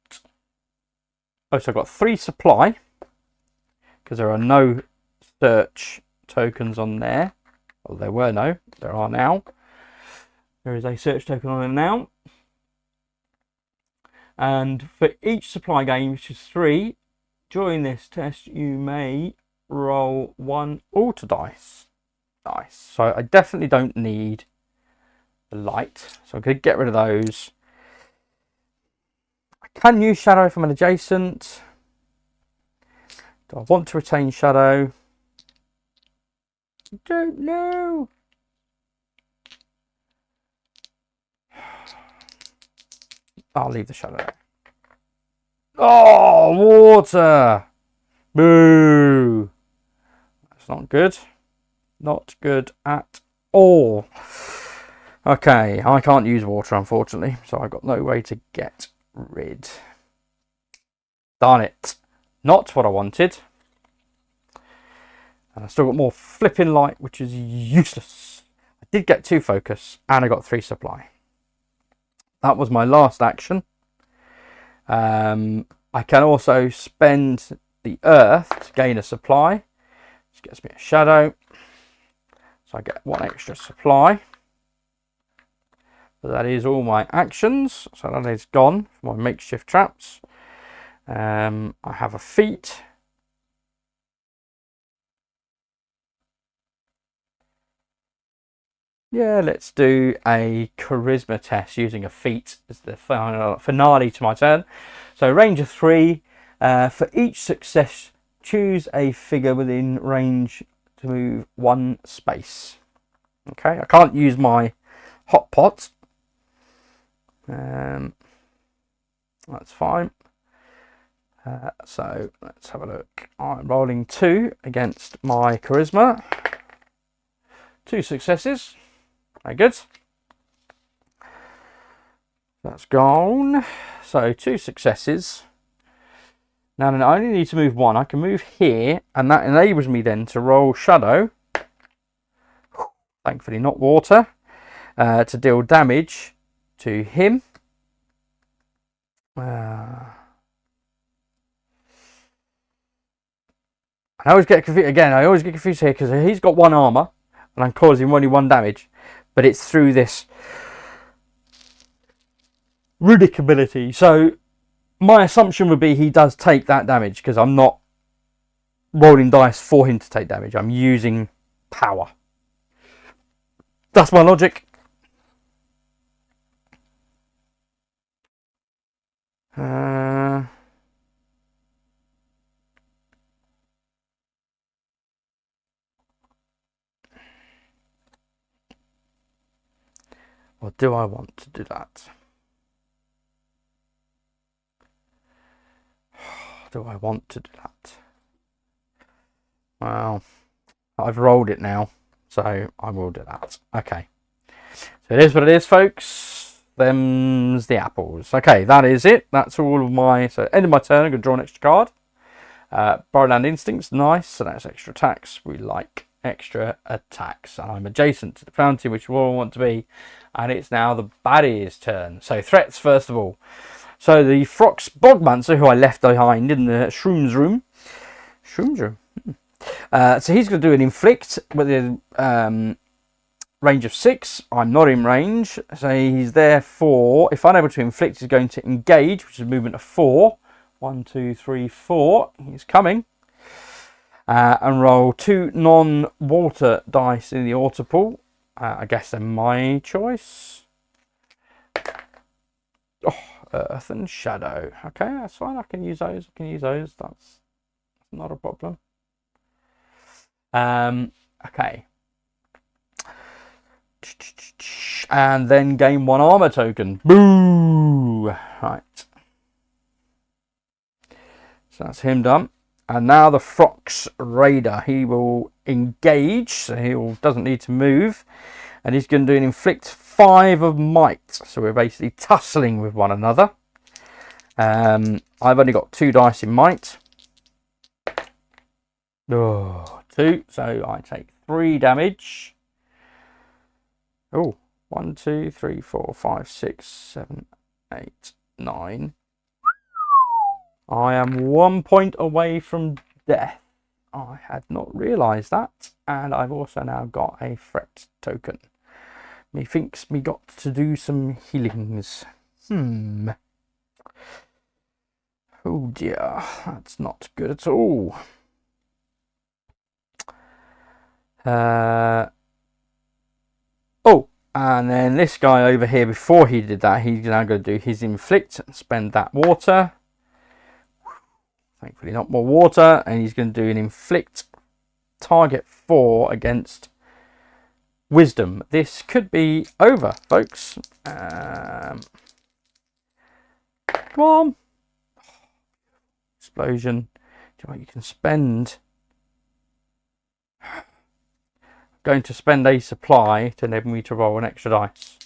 Oh, so I've got 3 supply. Because there are no search tokens on there. Well, there were no. There are now. There is a search token on it now. And for each supply gain, which is 3, during this test, you may roll 1 alter dice. Nice. So I definitely don't need the light. So I'm going to get rid of those. I can use shadow from an adjacent. Do I want to retain shadow? I don't know. I'll leave the shadow. Oh, water! Boo! That's not good. Not good at all. Okay, I can't use water, unfortunately, so I've got no way to get rid. Darn it. Not what I wanted. And I still got more flipping light, which is useless. I did get 2 focus, and I got 3 supply. That was my last action. I can also spend the earth to gain a supply. Which gets me a shadow. So I get 1 extra supply. But that is all my actions. So that is gone for my makeshift traps. I have a feat. Yeah, let's do a charisma test using a feat as the finale to my turn. So range of 3. For each success, choose a figure within range to move 1 space. Okay, I can't use my hot pot. That's fine. So let's have a look. I'm rolling 2 against my charisma. 2 successes. Very good. That's gone. So 2 successes. Now I only need to move 1. I can move here, and that enables me then to roll shadow. Thankfully not water. To deal damage to him. I always get confused again. I always get confused here because he's got 1 armor, and I'm causing only 1 damage. But it's through this Rudic ability. So my assumption would be he does take that damage because I'm not rolling dice for him to take damage. I'm using power. That's my logic. Or do I want to do that? Do I want to do that? Well, I've rolled it now, so I will do that. Okay. So it is what it is, folks. Them's the apples. Okay, that is it. That's all of my... So end of my turn, I'm going to draw an extra card. Borrowland Instincts, nice. So that's extra attacks. We like extra attacks. And I'm adjacent to the fountain, which we all want to be. And it's now the baddie's turn. So threats, first of all. So the Frox Bogmancer, who I left behind in the Shrooms room. Shrooms room? So he's going to do an inflict with range of 6. I'm not in range, so he's therefore, if unable to inflict, he's going to engage, which is a movement of 4. 1, 2, 3, 4. He's coming. And roll 2 non-water dice in the auto pool. I guess they're my choice. Oh, Earth and Shadow. Okay, that's fine. I can use those. That's not a problem. Okay. And then gain 1 armor token. Boo! Right. So that's him done. And now the Frox Raider. He will engage, so he doesn't need to move. And he's going to do an inflict 5 of might. So we're basically tussling with one another. I've only got 2 dice in might. Oh, 2. So I take 3 damage. Oh, 1, 2, 3, 4, 5, 6, 7, 8, 9. I am 1 point away from death. I had not realised that. And I've also now got a threat token. Methinks me got to do some healings. Oh dear, that's not good at all. Oh, and then this guy over here, before he did that, he's now going to do his inflict and spend that water. Thankfully not more water, and he's going to do an inflict target 4 against wisdom. This could be over, folks. Come on. Explosion. Do you know what you can spend? I'm going to spend a supply to enable me to roll an extra dice.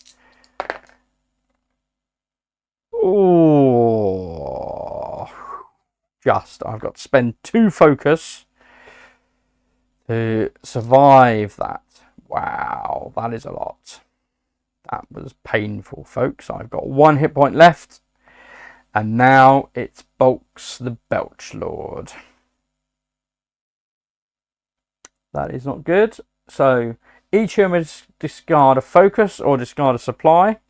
Oh, I've got to spend 2 focus to survive that. Wow, that is a lot. That was painful, folks. I've got 1 hit point left. And now it's Bolx the Belch Lord. That is not good. So each hero must discard a focus or discard a supply.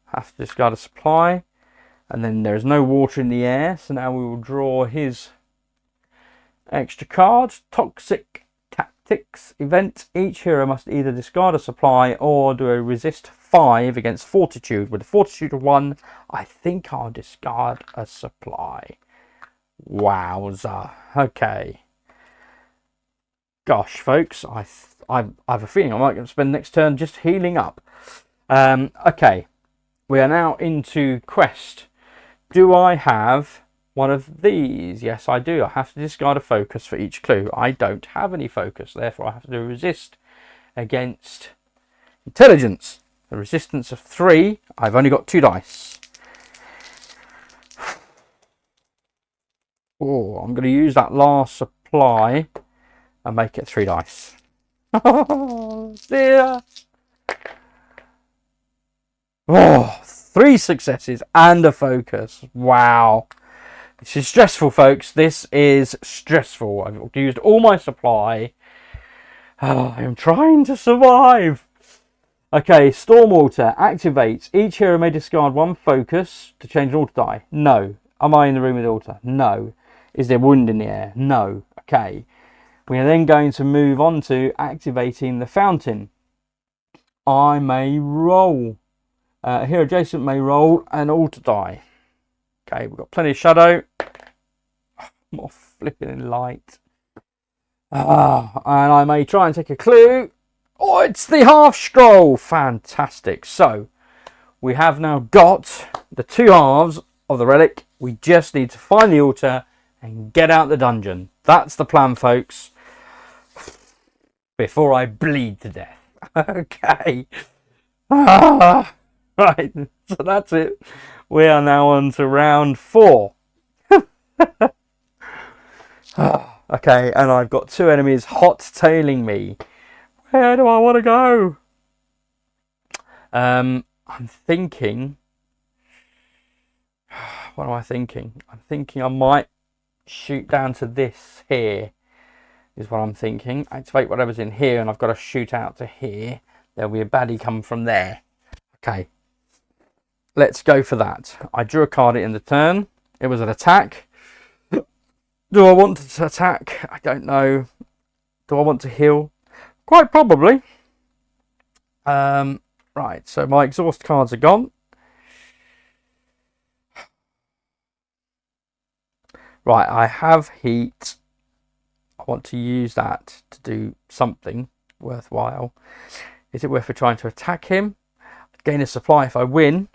Have to discard a supply. And then there's no water in the air. So now we will draw his extra card. Toxic Tactics event. Each hero must either discard a supply or do a resist 5 against fortitude. With a fortitude of 1, I think I'll discard a supply. Wowza. Okay. Gosh, folks, I have a feeling I might spend next turn just healing up. Okay. We are now into quest. Do I have one of these? Yes, I do. I have to discard a focus for each clue. I don't have any focus, therefore I have to do a resist against intelligence. A resistance of 3. I've only got 2 dice. Oh, I'm going to use that last supply and make it 3 dice. Oh dear. Oh, 3 successes and a focus. Wow. This is stressful, folks. This is stressful. I've used all my supply. Oh, I'm trying to survive. Okay, Stormwater activates. Each hero may discard 1 focus to change an altar die. No. Am I in the room with the altar? No. Is there wind in the air? No. Okay. We are then going to move on to activating the fountain. I may roll. A hero adjacent may roll an altar die. Okay, we've got plenty of shadow. More flipping light. And I may try and take a clue. Oh, it's the half scroll. Fantastic. So we have now got the 2 halves of the relic. We just need to find the altar and get out the dungeon. That's the plan, folks. Before I bleed to death. Okay. Right. So that's it. We are now on to round 4. Okay, and I've got 2 enemies hot-tailing me. Where do I want to go? I'm thinking... What am I thinking? I'm thinking I might shoot down to this here. Is what I'm thinking. Activate whatever's in here and I've got to shoot out to here. there'll be a baddie come from there. Okay, let's go for that. I drew a card in the turn. It was an attack. Do I want to attack? I don't know. Do I want to heal? Quite probably. Right, so my exhaust cards are gone. Right, I have heat. I want to use that to do something worthwhile. Is it worth it trying to attack him? Gain a supply if I win.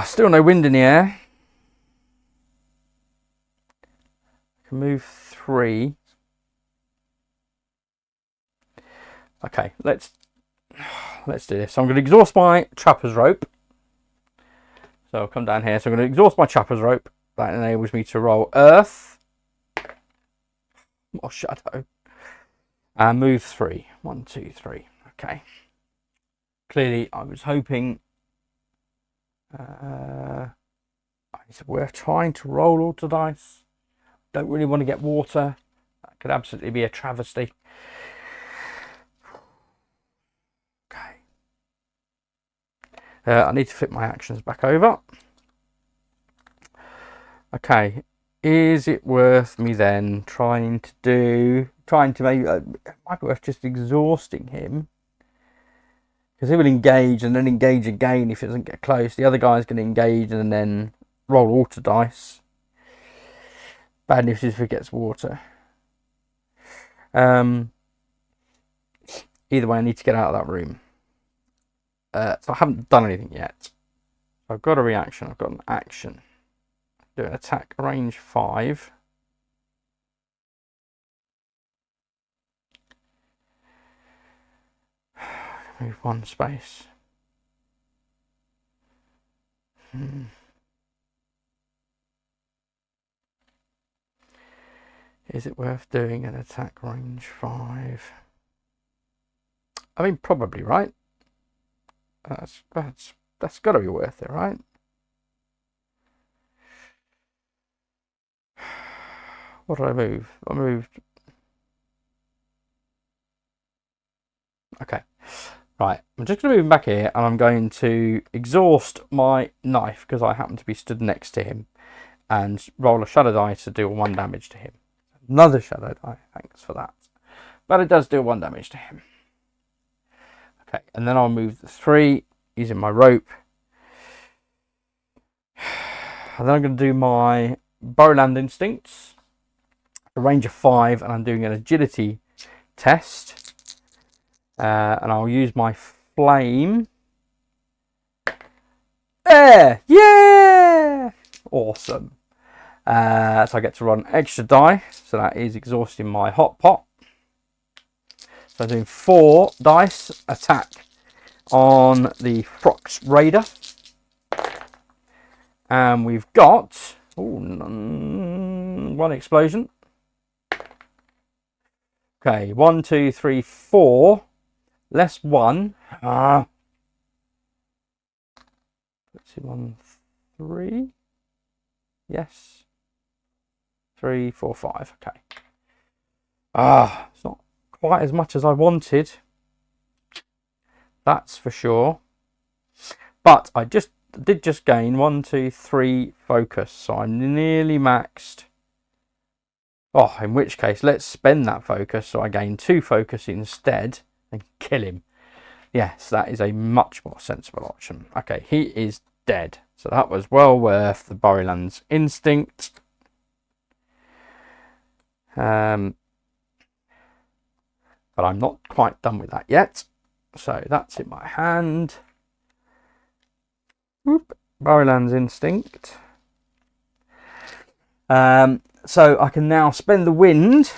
Still no wind in the air. I can move 3. Okay, let's do this. So I'm going to exhaust my trapper's rope. So I'll come down here. So I'm going to exhaust my trapper's rope. That enables me to roll earth or shadow and move 3. 1, 2, 3. Okay. Clearly, I was hoping. Is it worth trying to roll all the dice? Don't really want to get water. That could absolutely be a travesty. Okay. I need to flip my actions back over. Okay. Is it worth me then trying to maybe it might be worth just exhausting him? Because he will engage and then engage again if it doesn't get close. The other guy's going to engage and then roll water dice. Bad news is if it gets water. Either way, I need to get out of that room. So I haven't done anything yet. I've got a reaction. I've got an action. Do an attack range 5. Move 1 space. Is it worth doing an attack range 5? I mean, probably, right? That's got to be worth it, right? What did I move? I moved. Okay. Right, I'm just going to move him back here and I'm going to exhaust my knife because I happen to be stood next to him and roll a shadow die to deal 1 damage to him. Another shadow die, thanks for that. But it does deal 1 damage to him. Okay, and then I'll move the 3 using my rope. And then I'm going to do my Bowland Instincts, a range of 5, and I'm doing an agility test. And I'll use my flame. There! Yeah! Awesome. So I get to run extra die. So that is exhausting my hot pot. So I'm doing 4 dice attack on the Frox Raider. And we've got 1 explosion. Okay, 1, 2, 3, 4. Less 1. Let's see, 1, 3. Yes. 3, 4, 5. Okay. It's not quite as much as I wanted. That's for sure. But I did just gain 1, 2, 3 focus. So I'm nearly maxed. In which case, let's spend that focus so I gain 2 focus instead. And kill him. Yes, that is a much more sensible option. Okay, he is dead. So that was well worth the Bowland's Instinct. But I'm not quite done with that yet. So that's in my hand. Whoop, Bowland's Instinct. So I can now spend the wind.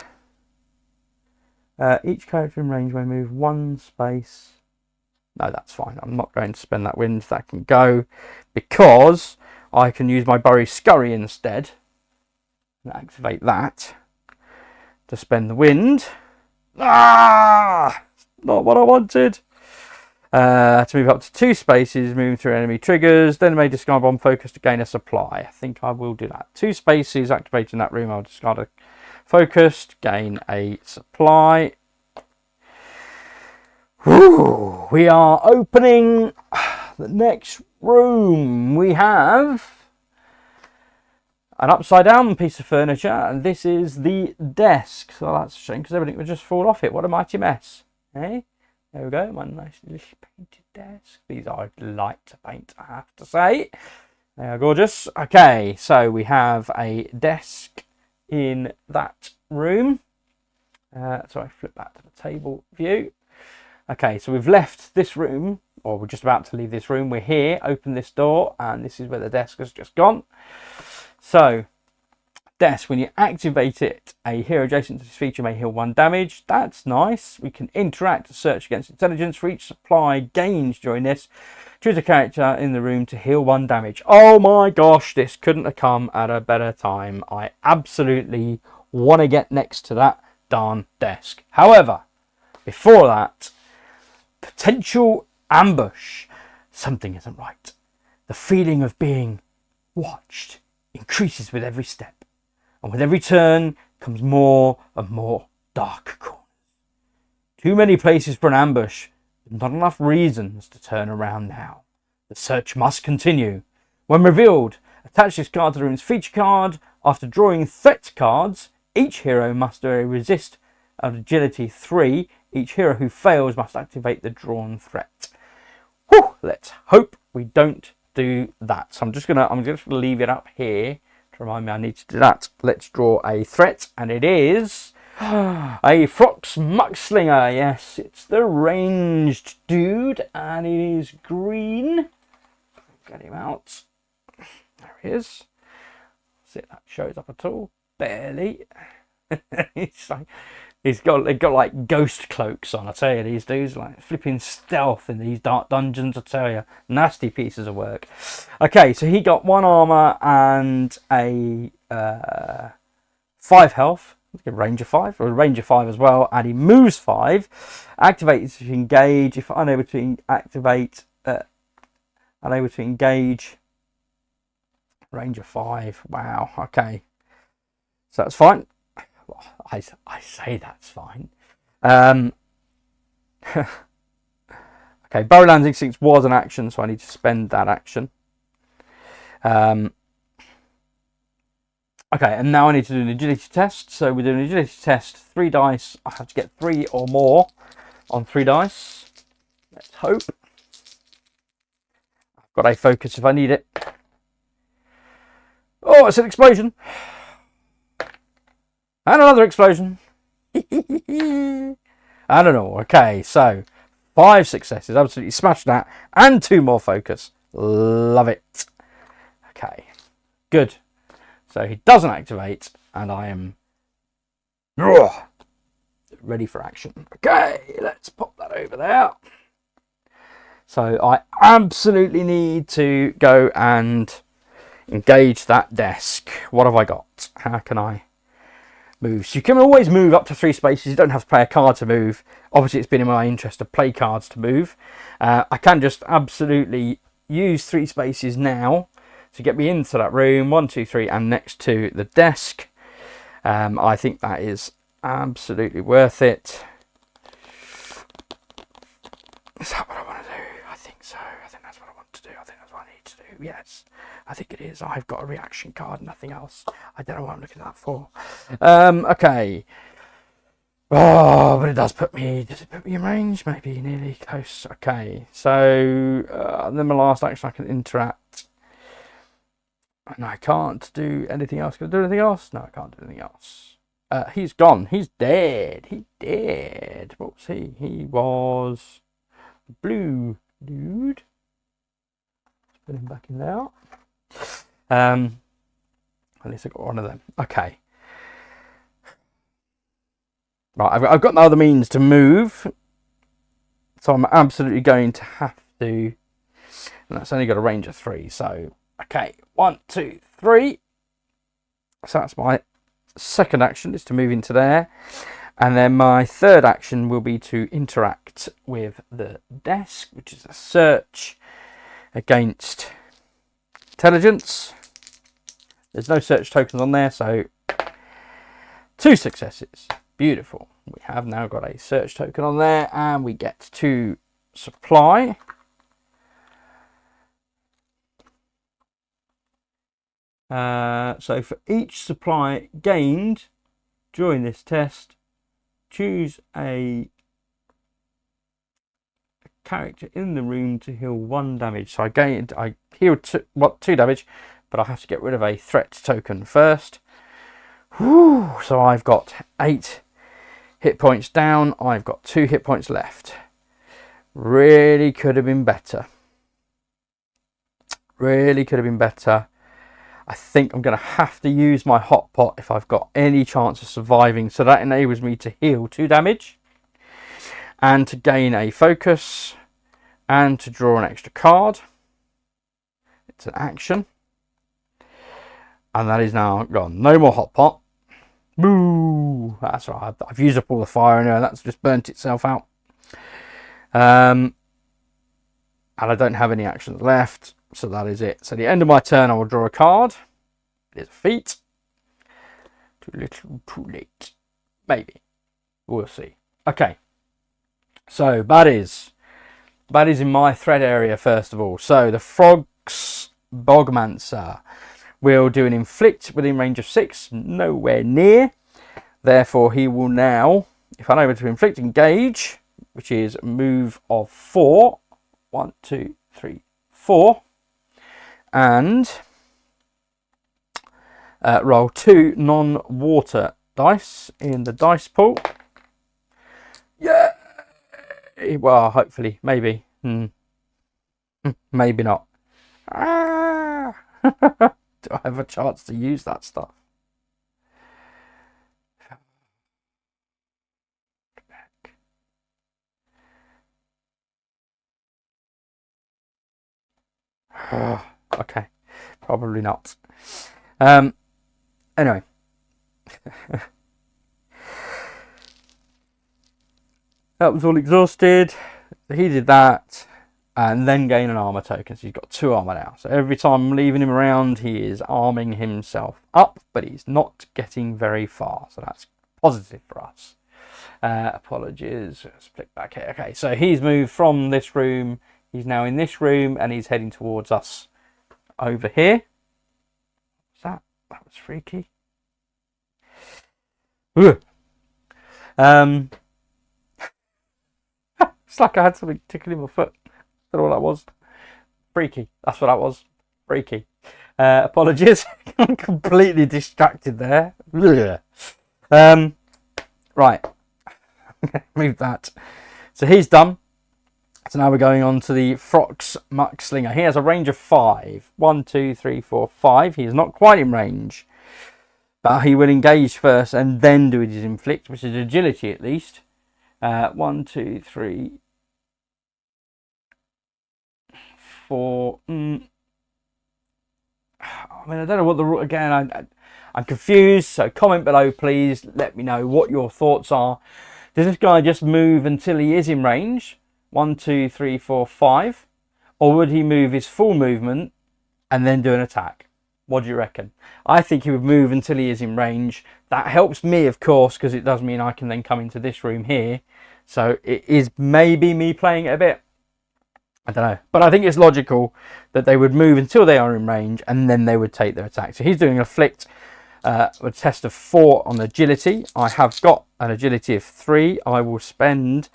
Each character in range may move 1 space. No, that's fine. I'm not going to spend that wind. That can go because I can use my Bury Scurry instead and activate that to spend the wind. Not what I wanted. To move up to 2 spaces, moving through enemy triggers. Then I may discard 1 focus to gain a supply. I think I will do that. 2 spaces, activating that room. I'll discard a focused, gain a supply. Whew, we are opening the next room. We have an upside down piece of furniture, and this is the desk. So that's a shame because everything would just fall off it. What a mighty mess. Eh? There we go, my nice little painted desk. These are light to paint, I have to say. They are gorgeous. Okay, so we have a desk in that room. So I flip back to the table view. Okay, so we've left this room, or we're just about to leave this room. We're here, open this door, and this is where the desk has just gone. So, desk, when you activate it, a hero adjacent to this feature may heal 1 damage. That's nice. We can interact to search against intelligence. For each supply gained during this, choose a character in the room to heal 1 damage. Oh my gosh, this couldn't have come at a better time. I absolutely want to get next to that darn desk. However, before that, potential ambush. Something isn't right. The feeling of being watched increases with every step, and with every turn comes more and more dark corners. Too many places for an ambush, but not enough reasons to turn around now. The search must continue. When revealed, attach this card to the room's feature card. After drawing threat cards, each hero must do a resist of agility 3. Each hero who fails must activate the drawn threat. Whew, let's hope we don't do that. So I'm just gonna leave it up here to remind me I need to do that. Let's draw a threat, and it is a Frox Muckslinger. Yes, it's the ranged dude, and it is green. Get him out. There he is. See if that shows up at all. Barely. They've got like ghost cloaks on, I tell you, these dudes, like flipping stealth in these dark dungeons, I tell you. Nasty pieces of work. Okay, so he got 1 armor and a 5 health. Let's get range of 5, or a range of 5 as well, and he moves 5. Activates to engage. If unable to activate, unable to engage. Range of 5. Wow, okay. So that's fine. Well, I say that's fine. Okay, Bowland's Instinct was an action, so I need to spend that action. Okay, and now I need to do an agility test. So we're doing an agility test. 3 dice. I have to get 3 or more on 3 dice. Let's hope. I've got a focus if I need it. Oh, it's an explosion. And another explosion. I don't know. Okay, so 5 successes. Absolutely smashed that. And 2 more focus. Love it. Okay, good. So he doesn't activate, and I am ready for action. Okay, let's pop that over there. So I absolutely need to go and engage that desk. What have I got? How can I move? So you can always move up to 3 spaces. You don't have to play a card to move. Obviously, it's been in my interest to play cards to move. I can just absolutely use 3 spaces now to get me into that room. 1, 2, 3, and next to the desk. I think that is absolutely worth it. Is that what I want to do? I think so. I think that's what I want to do. I think that's what I need to do. Yes, I think it is. I've got a reaction card, nothing else. I don't know what I'm looking at that for. Okay. Oh, but it does put me in range? Maybe nearly close. Okay, so then my last action, I can interact. And I can't do anything else. Can I do anything else? No, I can't do anything else. He's gone. He's dead. He's dead. What was he? He was the blue dude. Let's put him back in there. At least I got one of them. Okay. Right, I've got no other means to move. So I'm absolutely going to have to. And that's only got a range of 3. So, okay. 1, 2, 3. So that's my second action, is to move into there. And then my third action will be to interact with the desk, which is a search against intelligence. There's no search tokens on there, so 2 successes. Beautiful. We have now got a search token on there, and we get to supply. So for each supply gained during this test, choose a character in the room to heal 1 damage. So I healed 2 damage, but I have to get rid of a threat token first. Whew, so I've got 8 hit points down. I've got 2 hit points left. Really could have been better. Really could have been better. I think I'm going to have to use my hot pot if I've got any chance of surviving. So that enables me to heal 2 damage and to gain a focus and to draw an extra card. It's an action. And that is now gone. No more hot pot. Boo! That's right. I've used up all the fire in there. That's just burnt itself out. And I don't have any actions left. So that is it. So at the end of my turn, I will draw a card. It is a feat. Too little, too late. Maybe. We'll see. Okay. So that is in my threat area first of all. So the Frox Bogmancer will do an inflict within range of 6, nowhere near. Therefore, he will now, if I'm able to inflict, engage, which is a move of 4. 1, 2, 3, 4. And roll 2 non-water dice in the dice pool. Yeah. Well, hopefully, maybe. Maybe not. Ah! Do I have a chance to use that stuff? Okay, probably not. Anyway. That was all exhausted. He did that. And then gain an armor token. So he's got 2 armor now. So every time I'm leaving him around, he is arming himself up, but he's not getting very far. So that's positive for us. Apologies. Let's flick back here. Okay, so he's moved from this room. He's now in this room, and he's heading towards us over here. What's that? That was freaky. It's like I had something tickling my foot. I don't know what that was. Freaky. That's what that was. Freaky. Apologies. I'm completely distracted there. Right. Move that. So he's done. So now we're going on to the Frox Muckslinger. He has a range of 5. 1, 2, 3, 4, 5. He is not quite in range. But he will engage first and then do his inflict, which is agility at least. 1, 2, 3, 4. I mean, I don't know what the rule again. I'm confused. So comment below, please. Let me know what your thoughts are. Does this guy just move until he is in range? 1, 2, 3, 4, 5, or would he move his full movement and then do an attack? What do you reckon? I think he would move until he is in range. That helps me, of course, because it does mean I can then come into this room here. So it is maybe me playing it a bit. I don't know. But I think it's logical that they would move until they are in range and then they would take their attack. So he's doing a flict, a test of 4 on agility. I have got an agility of 3. I will spend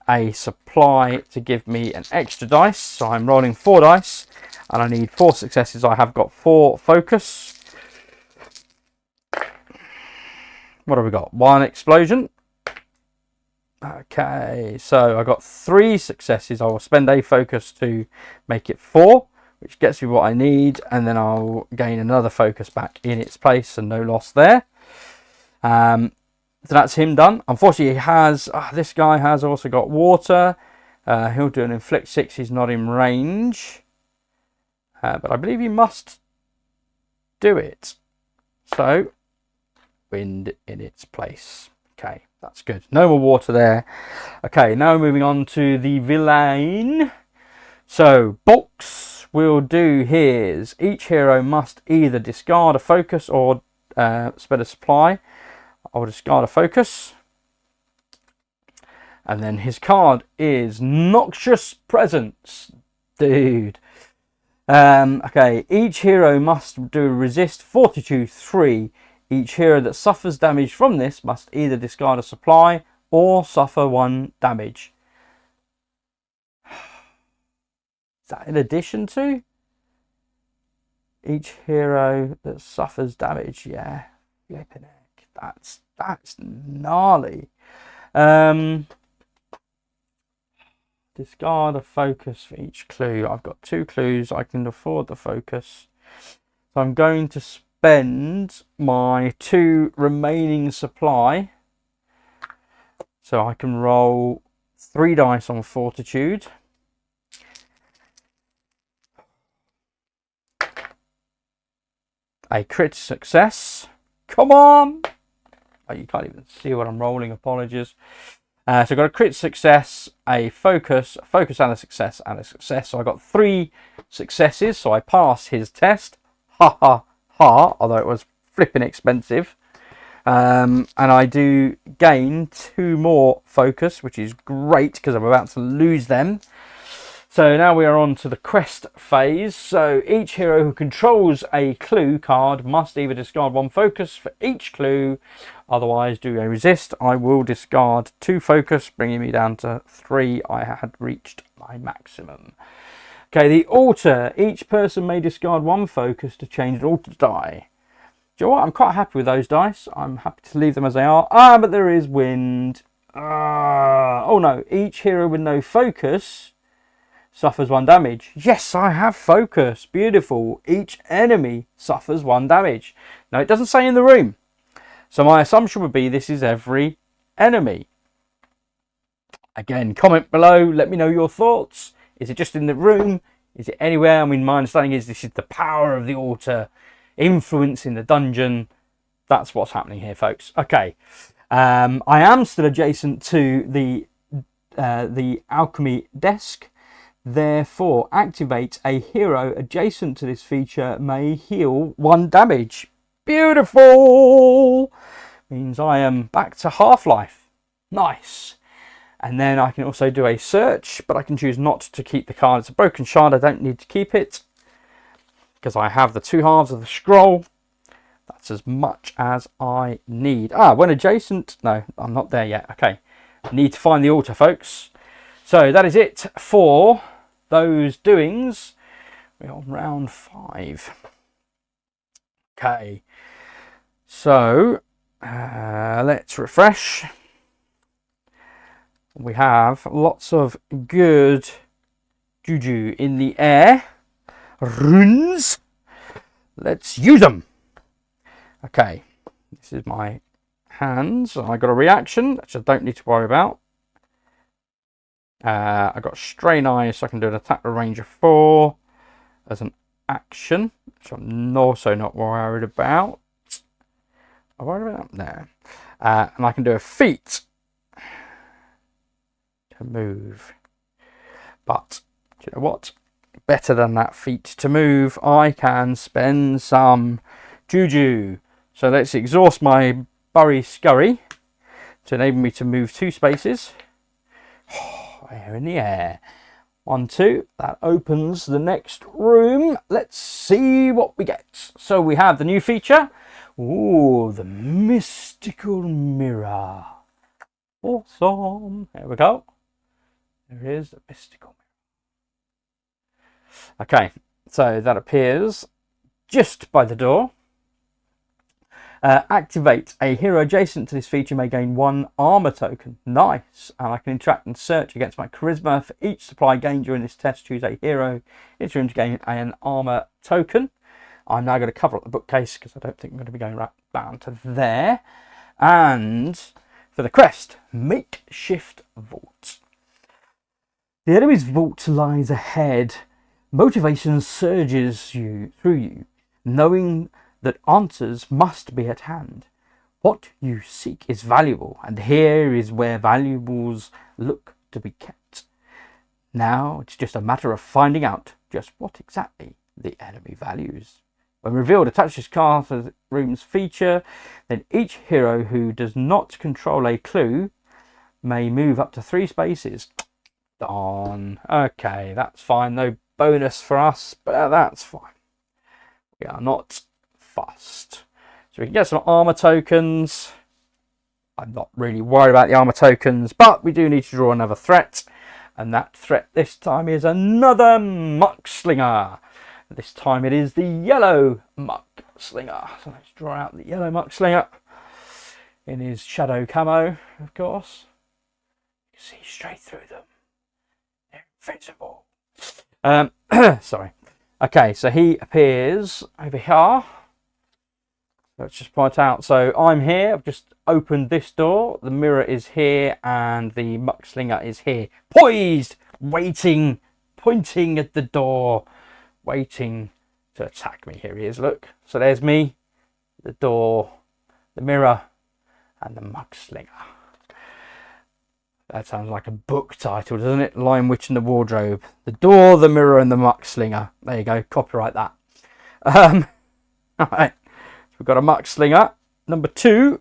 a supply to give me an extra dice. So I'm rolling 4 dice and I need 4 successes. I have got 4 focus. What have we got? 1 explosion. Okay, so I got 3 successes. I will spend a focus to make it 4, which gets me what I need, and then I'll gain another focus back in its place, and no loss there. So that's him done. Unfortunately, he has this guy has also got water. He'll do an inflict 6. He's not in range, but I believe he must do it. So wind in its place. Okay, that's good. No more water there. Okay, now moving on to the villain. So Bolx will do his. Each hero must either discard a focus or spend a supply. I'll discard a focus. And then his card is Noxious Presence. Dude. Okay, each hero must do resist Fortitude 3. Each hero that suffers damage from this must either discard a supply or suffer 1 damage. Is that in addition to? Each hero that suffers damage, yeah. Flipping heck. That's gnarly. Discard a focus for each clue. I've got 2 clues. I can afford the focus. So I'm going to spend my 2 remaining supply. So I can roll 3 dice on Fortitude. A crit success. Come on! Oh, you can't even see what I'm rolling. Apologies. So I've got a crit success, a focus and a success, and a success. So I got 3 successes. So I pass his test. Ha ha ha. Although it was flipping expensive. And I do gain 2 more focus, which is great because I'm about to lose them. So now we are on to the quest phase. So each hero who controls a clue card must either discard 1 focus for each clue, otherwise do a resist. I will discard 2 focus, bringing me down to 3. I had reached my maximum. Okay, the altar. Each person may discard 1 focus to change an altar die. Do you know what? I'm quite happy with those dice. I'm happy to leave them as they are. But there is wind. Oh no, each hero with no focus suffers 1 damage. Yes, I have focus. Beautiful. Each enemy suffers 1 damage. Now, it doesn't say in the room. So my assumption would be this is every enemy. Again, comment below. Let me know your thoughts. Is it just in the room? Is it anywhere? I mean, my understanding is this is the power of the altar influencing the dungeon. That's what's happening here, folks. Okay. I am still adjacent to the alchemy desk. Therefore, activate a hero adjacent to this feature may heal 1 damage. Beautiful! Means I am back to half-life. Nice. And then I can also do a search, but I can choose not to keep the card. It's a broken shard. I don't need to keep it because I have the 2 halves of the scroll. That's as much as I need. When adjacent. No, I'm not there yet. Okay. Need to find the altar, folks. So that is it for those doings. We're on round 5. Okay. So let's refresh. We have lots of good juju in the air. Runes. Let's use them. Okay. This is my hands. I got a reaction, which I don't need to worry about. I got Strain Eyes, so I can do an attack with range of 4 as an action, which I'm also not worried about. I'm worried about that? No. And I can do a feat to move. But, do you know what? Better than that feat to move, I can spend some juju. So let's exhaust my Burry Scurry to enable me to move 2 spaces. Air in the air. 1, 2. That opens the next room. Let's see what we get. So we have the new feature. Ooh, the mystical mirror. Awesome. There we go. There is the mystical mirror. Okay, so that appears just by the door. Activate. A hero adjacent to this feature may gain 1 armor token. Nice. And I can interact and search against my charisma. For each supply gained during this test, choose a hero. It's room to gain an armor token. I'm now going to cover up the bookcase because I don't think I'm going to be going right down to there. And for the quest, makeshift vault. The enemy's vault lies ahead. Motivation surges through you, knowing that answers must be at hand. What you seek is valuable, and here is where valuables look to be kept. Now it's just a matter of finding out just what exactly the enemy values. When revealed, attach this card to the room's feature. Then each hero who does not control a clue may move up to 3 spaces. Darn. Okay, that's fine. No bonus for us, but that's fine. We are not fussed. So we can get some armor tokens. I'm not really worried about the armor tokens, but we do need to draw another threat. And that threat this time is another Muckslinger. This time it is the yellow Muckslinger. So let's draw out the yellow Muckslinger in his shadow camo, of course. You can see straight through them. They're invisible. Sorry. Okay, so he appears over here. Let's just point out. So I'm here. I've just opened this door. The mirror is here, and the Muckslinger is here, poised, waiting, pointing at the door, waiting to attack me. Here he is. Look. So there's me, the door, the mirror, and the Muckslinger. That sounds like a book title, doesn't it? Lion Witch and the Wardrobe. The door, the mirror, and the Muckslinger. There you go. Copyright that. All right. So we've got a Muckslinger. Number 2.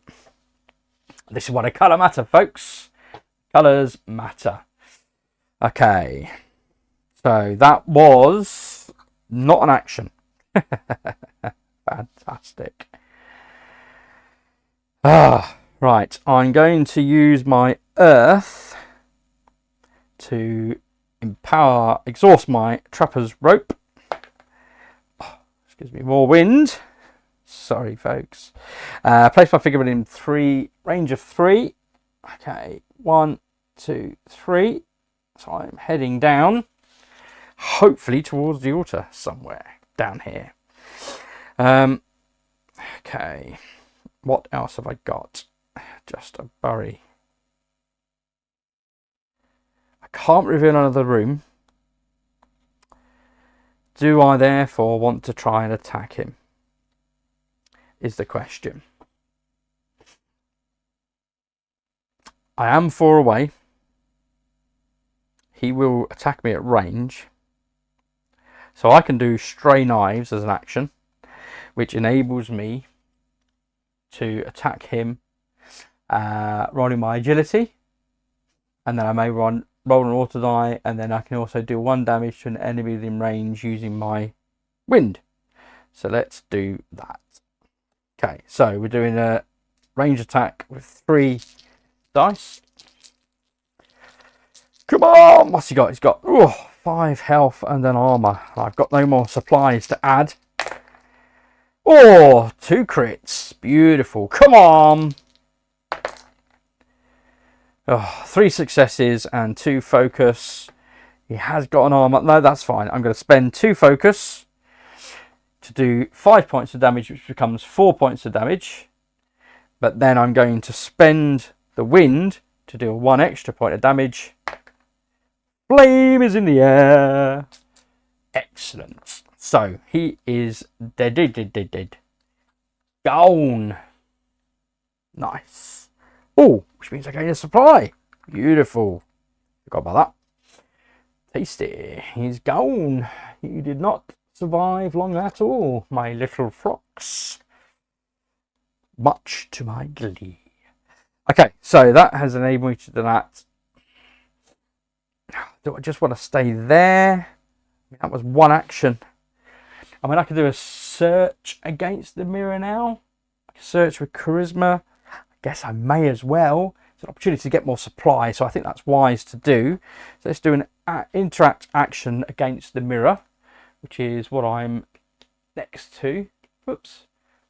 This is what a colour matter, folks. Colours matter. Okay. So that was not an action. Fantastic. Right. I'm going to use my earth to exhaust my trapper's rope. This gives me more wind. Sorry, folks. Place my figure in range of 3. Okay, 1, 2, 3. So I'm heading down, hopefully towards the altar somewhere down here. Okay, what else have I got? Just a bury. I can't reveal another room. Do I therefore want to try and attack him? Is the question. I am 4 away. He will attack me at range. So I can do stray knives as an action, which enables me to attack him rolling my agility. And then I may roll an auto die, and then I can also do 1 damage to an enemy within range using my wind. So let's do that. Okay, so we're doing a range attack with 3 dice. Come on! What's he got? He's got 5 health and an armor. I've got no more supplies to add. 2 crits. Beautiful. Come on! 3 successes and 2 focus. He has got an armor. No, that's fine. I'm going to spend 2 focus to do 5 points of damage, which becomes 4 points of damage. But then I'm going to spend the wind to do 1 extra point of damage. Flame is in the air. Excellent. So he is dead. Gone. Nice. Which means I gain a supply. Beautiful. Forgot about that. Tasty. He's gone. You did not survive long at all, my little Frox. Much to my glee. Okay, so that has enabled me to do that. Do I just want to stay there? That was 1 action. I mean, I could do a search against the mirror now. I can search with charisma. I guess I may as well. It's an opportunity to get more supply, so I think that's wise to do. So let's do an interact action against the mirror, which is what I'm next to. Whoops.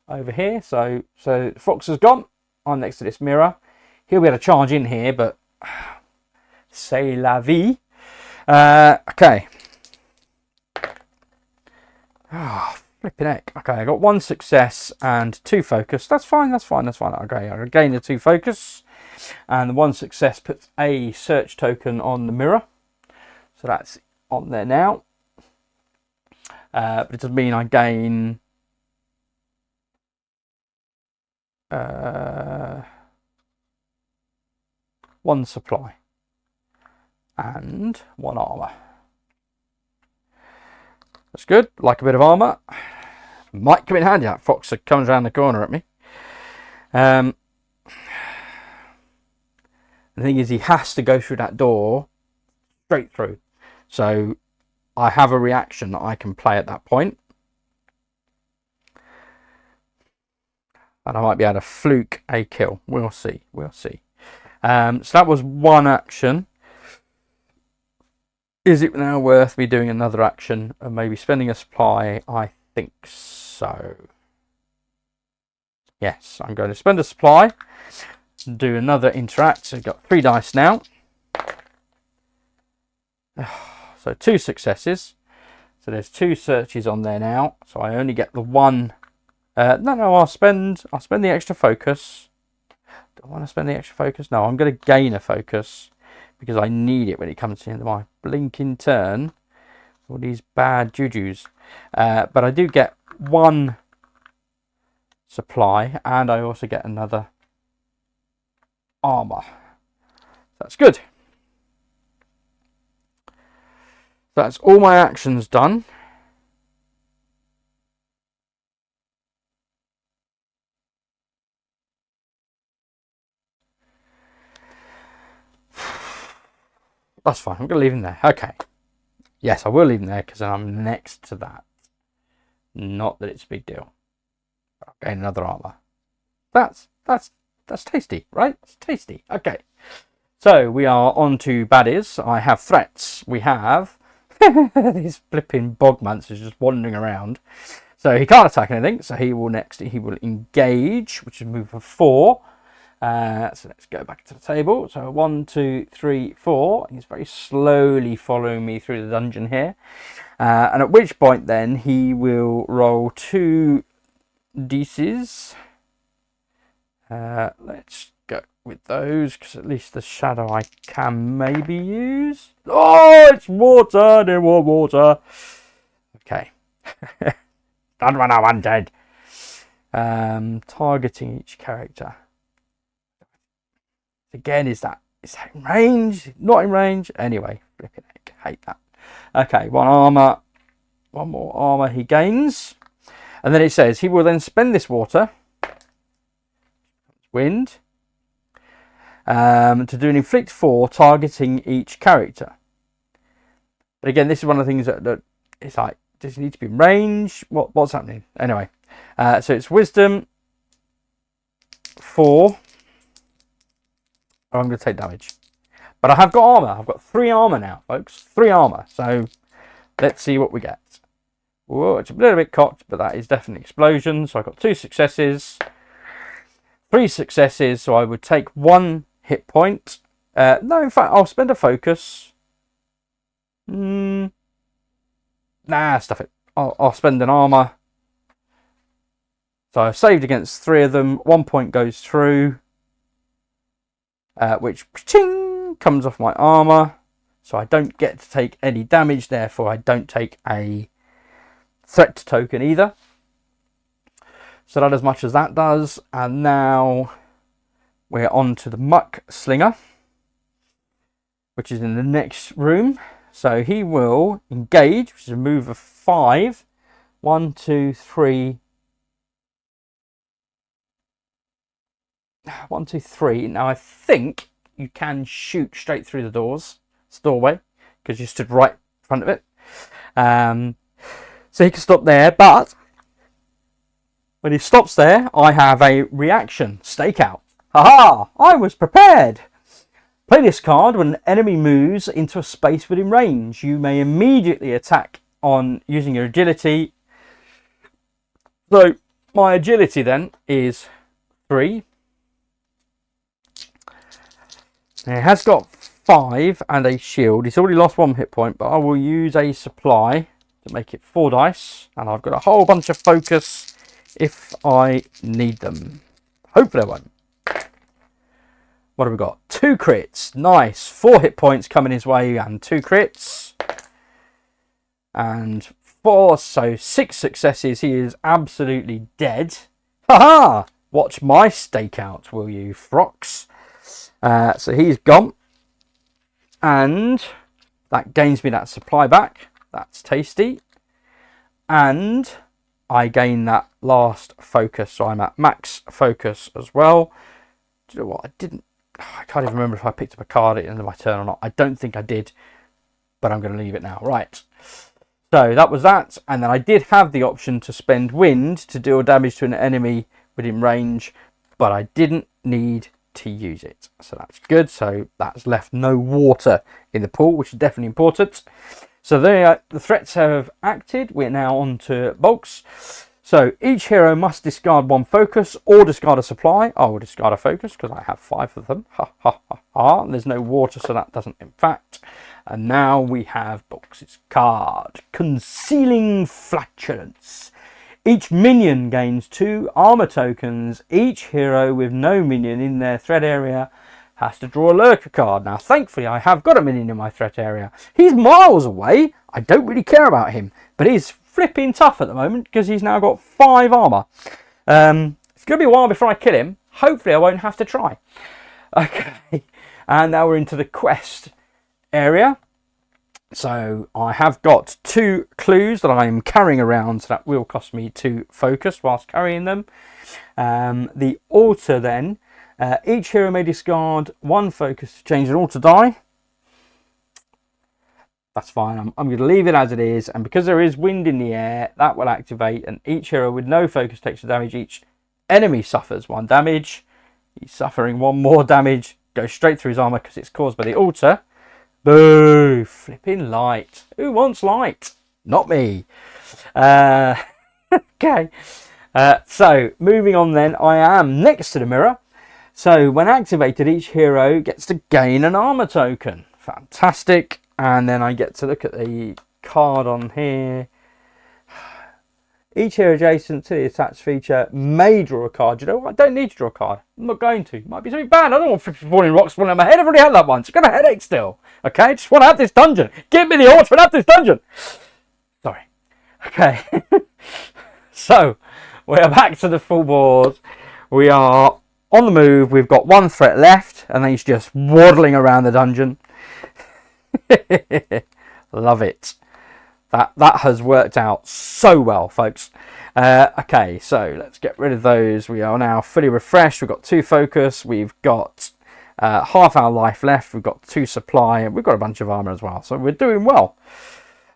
Over here. So Frox has gone. I'm next to this mirror. He'll be able to charge in here, but c'est la vie. Okay. Flipping heck. Okay, I got 1 success and 2 focus. That's fine. Okay, I gained the 2 focus. And the 1 success puts a search token on the mirror. So that's on there now. But it doesn't mean I gain 1 supply and 1 armor. That's good. Like a bit of armor. Might come in handy. That Fox comes around the corner at me. The thing is, he has to go through that door straight through. So I have a reaction that I can play at that point. And I might be able to fluke a kill. We'll see. We'll see. So that was one action. Is it now worth me doing another action and maybe spending a supply? I think so. Yes, I'm going to spend a supply and do another interact. So I've got 3 dice now. So 2 successes. So there's 2 searches on there now. So I only get the 1. No, I'll spend the extra focus. Do I want to spend the extra focus? No, I'm going to gain a focus because I need it when it comes to the end of my blinking turn. All these bad jujus. But I do get 1 supply and I also get another armor. That's good. That's all my actions done. That's fine. I'm going to leave him there. Okay. Yes, I will leave him there because I'm next to that. Not that it's a big deal. I'll gain another armor. That's tasty, right? It's tasty. Okay. So we are on to baddies. I have threats. We have these flipping bog monsters just wandering around. So he can't attack anything. So he will engage, which is move for 4. So let's go back to the table. So 1, 2, 3, 4. He's very slowly following me through the dungeon here. And at which point then he will roll 2 dices. Let's go with those because at least the shadow I can maybe use. Oh, it's water. They want water. Okay. Done when I wanted. Targeting each character. Again, is that in range? Not in range? Anyway, flipping heck, hate that. Okay, 1 armor, 1 more armor he gains. And then it says he will then spend this water, wind, to do an inflict 4 targeting each character. But again, this is one of the things that it's like, does he need to be in range? What's happening? Anyway, so it's wisdom 4. I'm going to take damage. But I have got armor. I've got 3 armor now, folks. 3 armor. So let's see what we get. Whoa, it's a little bit cocked, but that is definitely explosion. So I've got 2 successes. 3 successes. So I would take 1 hit point. No, in fact, I'll spend a focus. Nah, stuff it. I'll spend an armor. So I've saved against 3 of them. 1 point goes through. Which ching, comes off my armor, so I don't get to take any damage, therefore I don't take a threat token either. So that as much as that does. And now we're on to the muck slinger, which is in the next room. So he will engage, which is a move of 5. 1, 2, 3. 1, 2, 3. Now I think you can shoot straight through the doorway, because you stood right in front of it. So he can stop there, but when he stops there, I have a reaction stakeout. Haha! I was prepared. Play this card when an enemy moves into a space within range. You may immediately attack on using your agility. So my agility then is 3. He has got 5 and a shield. He's already lost 1 hit point, but I will use a supply to make it 4 dice. And I've got a whole bunch of focus if I need them. Hopefully I won't. What have we got? 2 crits. Nice. 4 hit points coming his way and 2 crits. And 4, so 6 successes. He is absolutely dead. Haha! Watch my stakeout, will you, Frox? So he's gone. And that gains me that supply back. That's tasty. And I gain that last focus. So I'm at max focus as well. Do you know what? I can't even remember if I picked up a card at the end of my turn or not. I don't think I did, but I'm going to leave it now. Right. So that was that. And then I did have the option to spend wind to deal damage to an enemy within range, but I didn't need to use it. So that's good. So that's left no water in the pool, which is definitely important. So there, the threats have acted. We're now on to Bolx. So each hero must discard one focus or discard a supply. I will discard a focus because I have 5 of them. Ha ha ha ha. There's no water, so that doesn't impact. And now we have Bolx's card, Concealing Flatulence. Each minion gains 2 armor tokens. Each hero with no minion in their threat area has to draw a lurker card. Now, thankfully, I have got a minion in my threat area. He's miles away. I don't really care about him, but he's flipping tough at the moment because he's now got 5 armor. It's going to be a while before I kill him. Hopefully, I won't have to try. Okay, and now we're into the quest area. So I have got 2 clues that I am carrying around, so that will cost me 2 focus whilst carrying them. The altar then. Each hero may discard 1 focus to change an altar die. That's fine. I'm going to leave it as it is. And because there is wind in the air, that will activate. And each hero with no focus takes the damage. Each enemy suffers 1 damage. He's suffering 1 more damage. Goes straight through his armor because it's caused by the altar. Boo! Flipping light. Who wants light? Not me. Okay. So moving on then. I am next to the mirror. So when activated, each hero gets to gain an armor token. Fantastic. And then I get to look at the card on here. Each hero adjacent to the attached feature may draw a card. You know what? I don't need to draw a card. I'm not going to. Might be something bad. I don't want falling rocks falling on my head. I've already had that once. I've got a headache still. Okay? I just want to have this dungeon. Give me the altar and have this dungeon. Sorry. Okay. So, we are back to the full board. We are on the move. We've got 1 threat left, and he's just waddling around the dungeon. Love it. That has worked out so well, folks. Okay, so let's get rid of those. We are now fully refreshed. We've got 2 focus. We've got half our life left. We've got 2 supply. And we've got a bunch of armor as well. So we're doing well.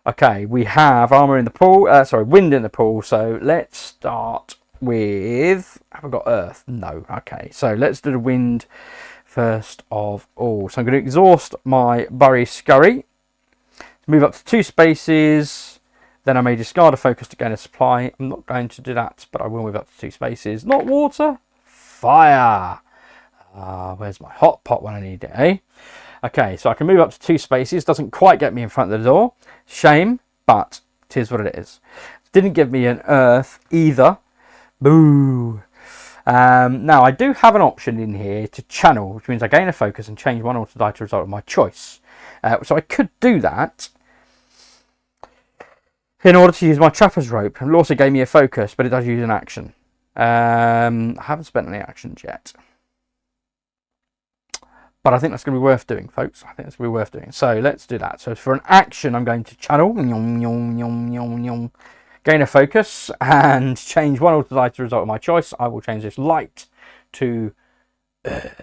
Okay, we have armor in the pool. Wind in the pool. So let's start with... Have I got earth? No. Okay, so let's do the wind first of all. So I'm going to exhaust my Bury Scurry. Move up to 2 spaces. Then I may discard a focus to gain a supply. I'm not going to do that, but I will move up to 2 spaces. Not water. Fire. Where's my hot pot when I need it, eh? Okay, so I can move up to 2 spaces. Doesn't quite get me in front of the door. Shame, but it is what it is. Didn't give me an earth either. Boo. Now, I do have an option in here to channel, which means I gain a focus and change 1 altar die to result of my choice. So I could do that in order to use my trapper's rope. It also gave me a focus, but it does use an action. I haven't spent any actions yet. But I think that's going to be worth doing, folks. I think that's going to be worth doing. So let's do that. So for an action, I'm going to channel. Gain a focus and change 1 altar die to the result of my choice. I will change this light to earth.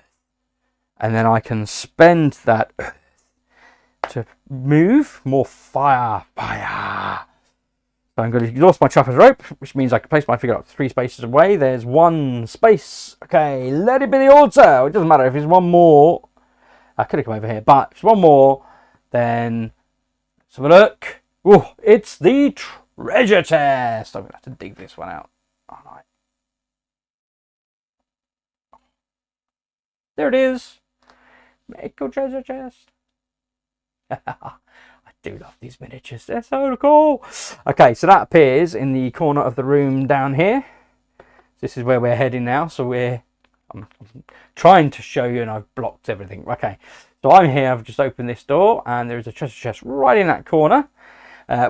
And then I can spend that earth to move more fire. So I'm going to exhaust my trapper's rope, which means I can place my figure up 3 spaces away. There's 1 space. Okay, let it be the altar. It doesn't matter if it's 1 more. I could have come over here, but if it's 1 more, then let's have a look. Oh, it's the treasure chest. I'm going to have to dig this one out. All right. There it is. Magical treasure chest. I do love these miniatures. They're so cool. Okay, so that appears in the corner of the room down here. This is where we're heading now. So I'm trying to show you, and I've blocked everything. Okay, so I'm here. I've just opened this door, and there is a treasure chest right in that corner,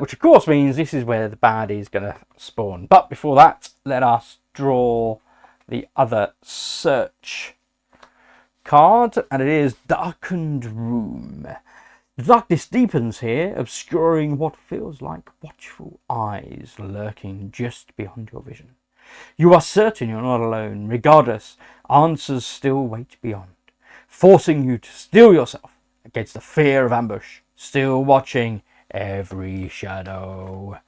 which of course means this is where the baddie is going to spawn. But before that, let us draw the other search card, and it is Darkened Room. The darkness deepens here, obscuring what feels like watchful eyes lurking just beyond your vision. You are certain you're not alone. Regardless, answers still wait beyond, forcing you to steel yourself against the fear of ambush, still watching every shadow.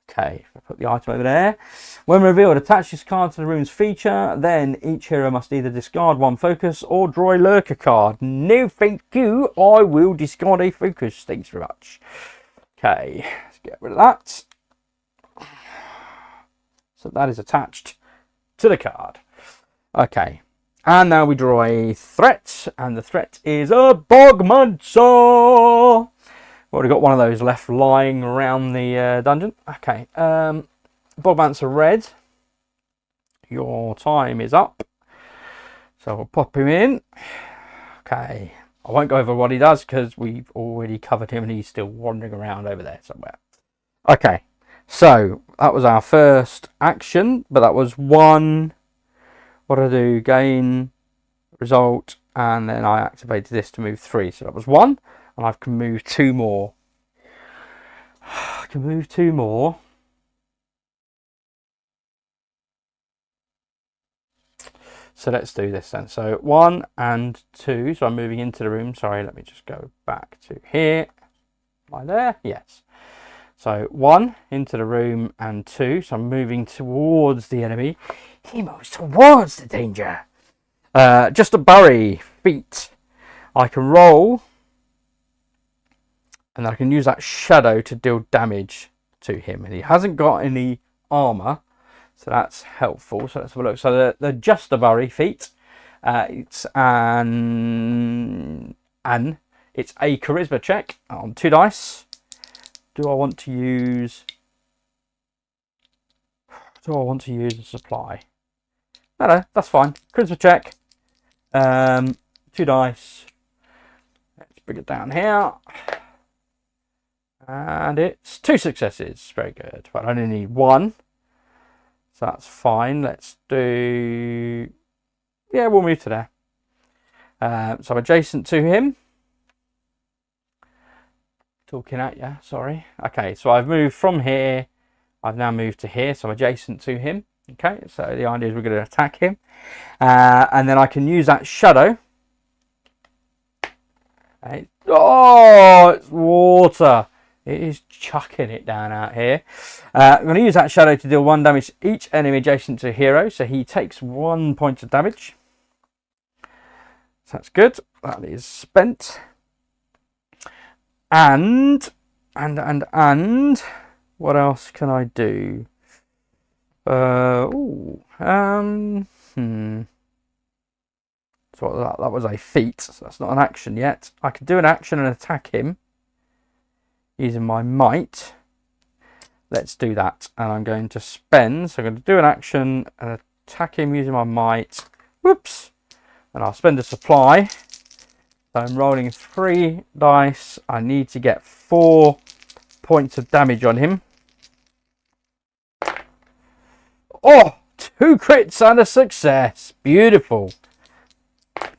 Okay, I'll put the item over there. When revealed, attach this card to the room's feature. Then each hero must either discard one focus or draw a lurker card. No thank you, I will discard a focus. Thanks very much. Okay, let's get rid of that. So that is attached to the card. Okay, and now we draw a threat, and the threat is a Bogmancer. Already got one of those left lying around the dungeon. Okay, Bogmancer red. Your time is up. So we'll pop him in. Okay, I won't go over what he does because we've already covered him and he's still wandering around over there somewhere. Okay, so that was our first action, but that was one. What did I do? Gain result, and then I activated this to move 3. So that was 1, and I can move 2 more. I can move 2 more. So let's do this then. So 1 and 2. So I'm moving into the room. Sorry, let me just go back to here. Am I there? Yes. So 1 into the room and 2. So I'm moving towards the enemy. He moves towards the danger. Just a bury feat. I can roll, and then I can use that shadow to deal damage to him. And he hasn't got any armor, so that's helpful. So let's have a look. So the just a bury feat. It's a charisma check on 2 dice. Do I want to use a supply? No, that's fine. Charisma check. 2 dice. Let's bring it down here. And it's 2 successes. Very good. But I only need 1. So that's fine. Let's do... Yeah, we'll move to there. So I'm adjacent to him. Talking at you, sorry. Okay, so I've moved from here. I've now moved to here, so I'm adjacent to him. Okay, so the idea is we're going to attack him. And then I can use that shadow. Okay. Oh, it's water. It is chucking it down out here. I'm going to use that shadow to deal 1 damage to each enemy adjacent to a hero. So he takes 1 point of damage. So that's good. That is spent. And what else can I do? So that was a feat. So that's not an action yet. I could do an action and attack him using my might. Let's do that. And I'm going to spend. So I'm going to do an action and attack him using my might. Whoops. And I'll spend a supply. So I'm rolling 3 dice. I need to get 4 points of damage on him. Oh, 2 crits and a success. Beautiful.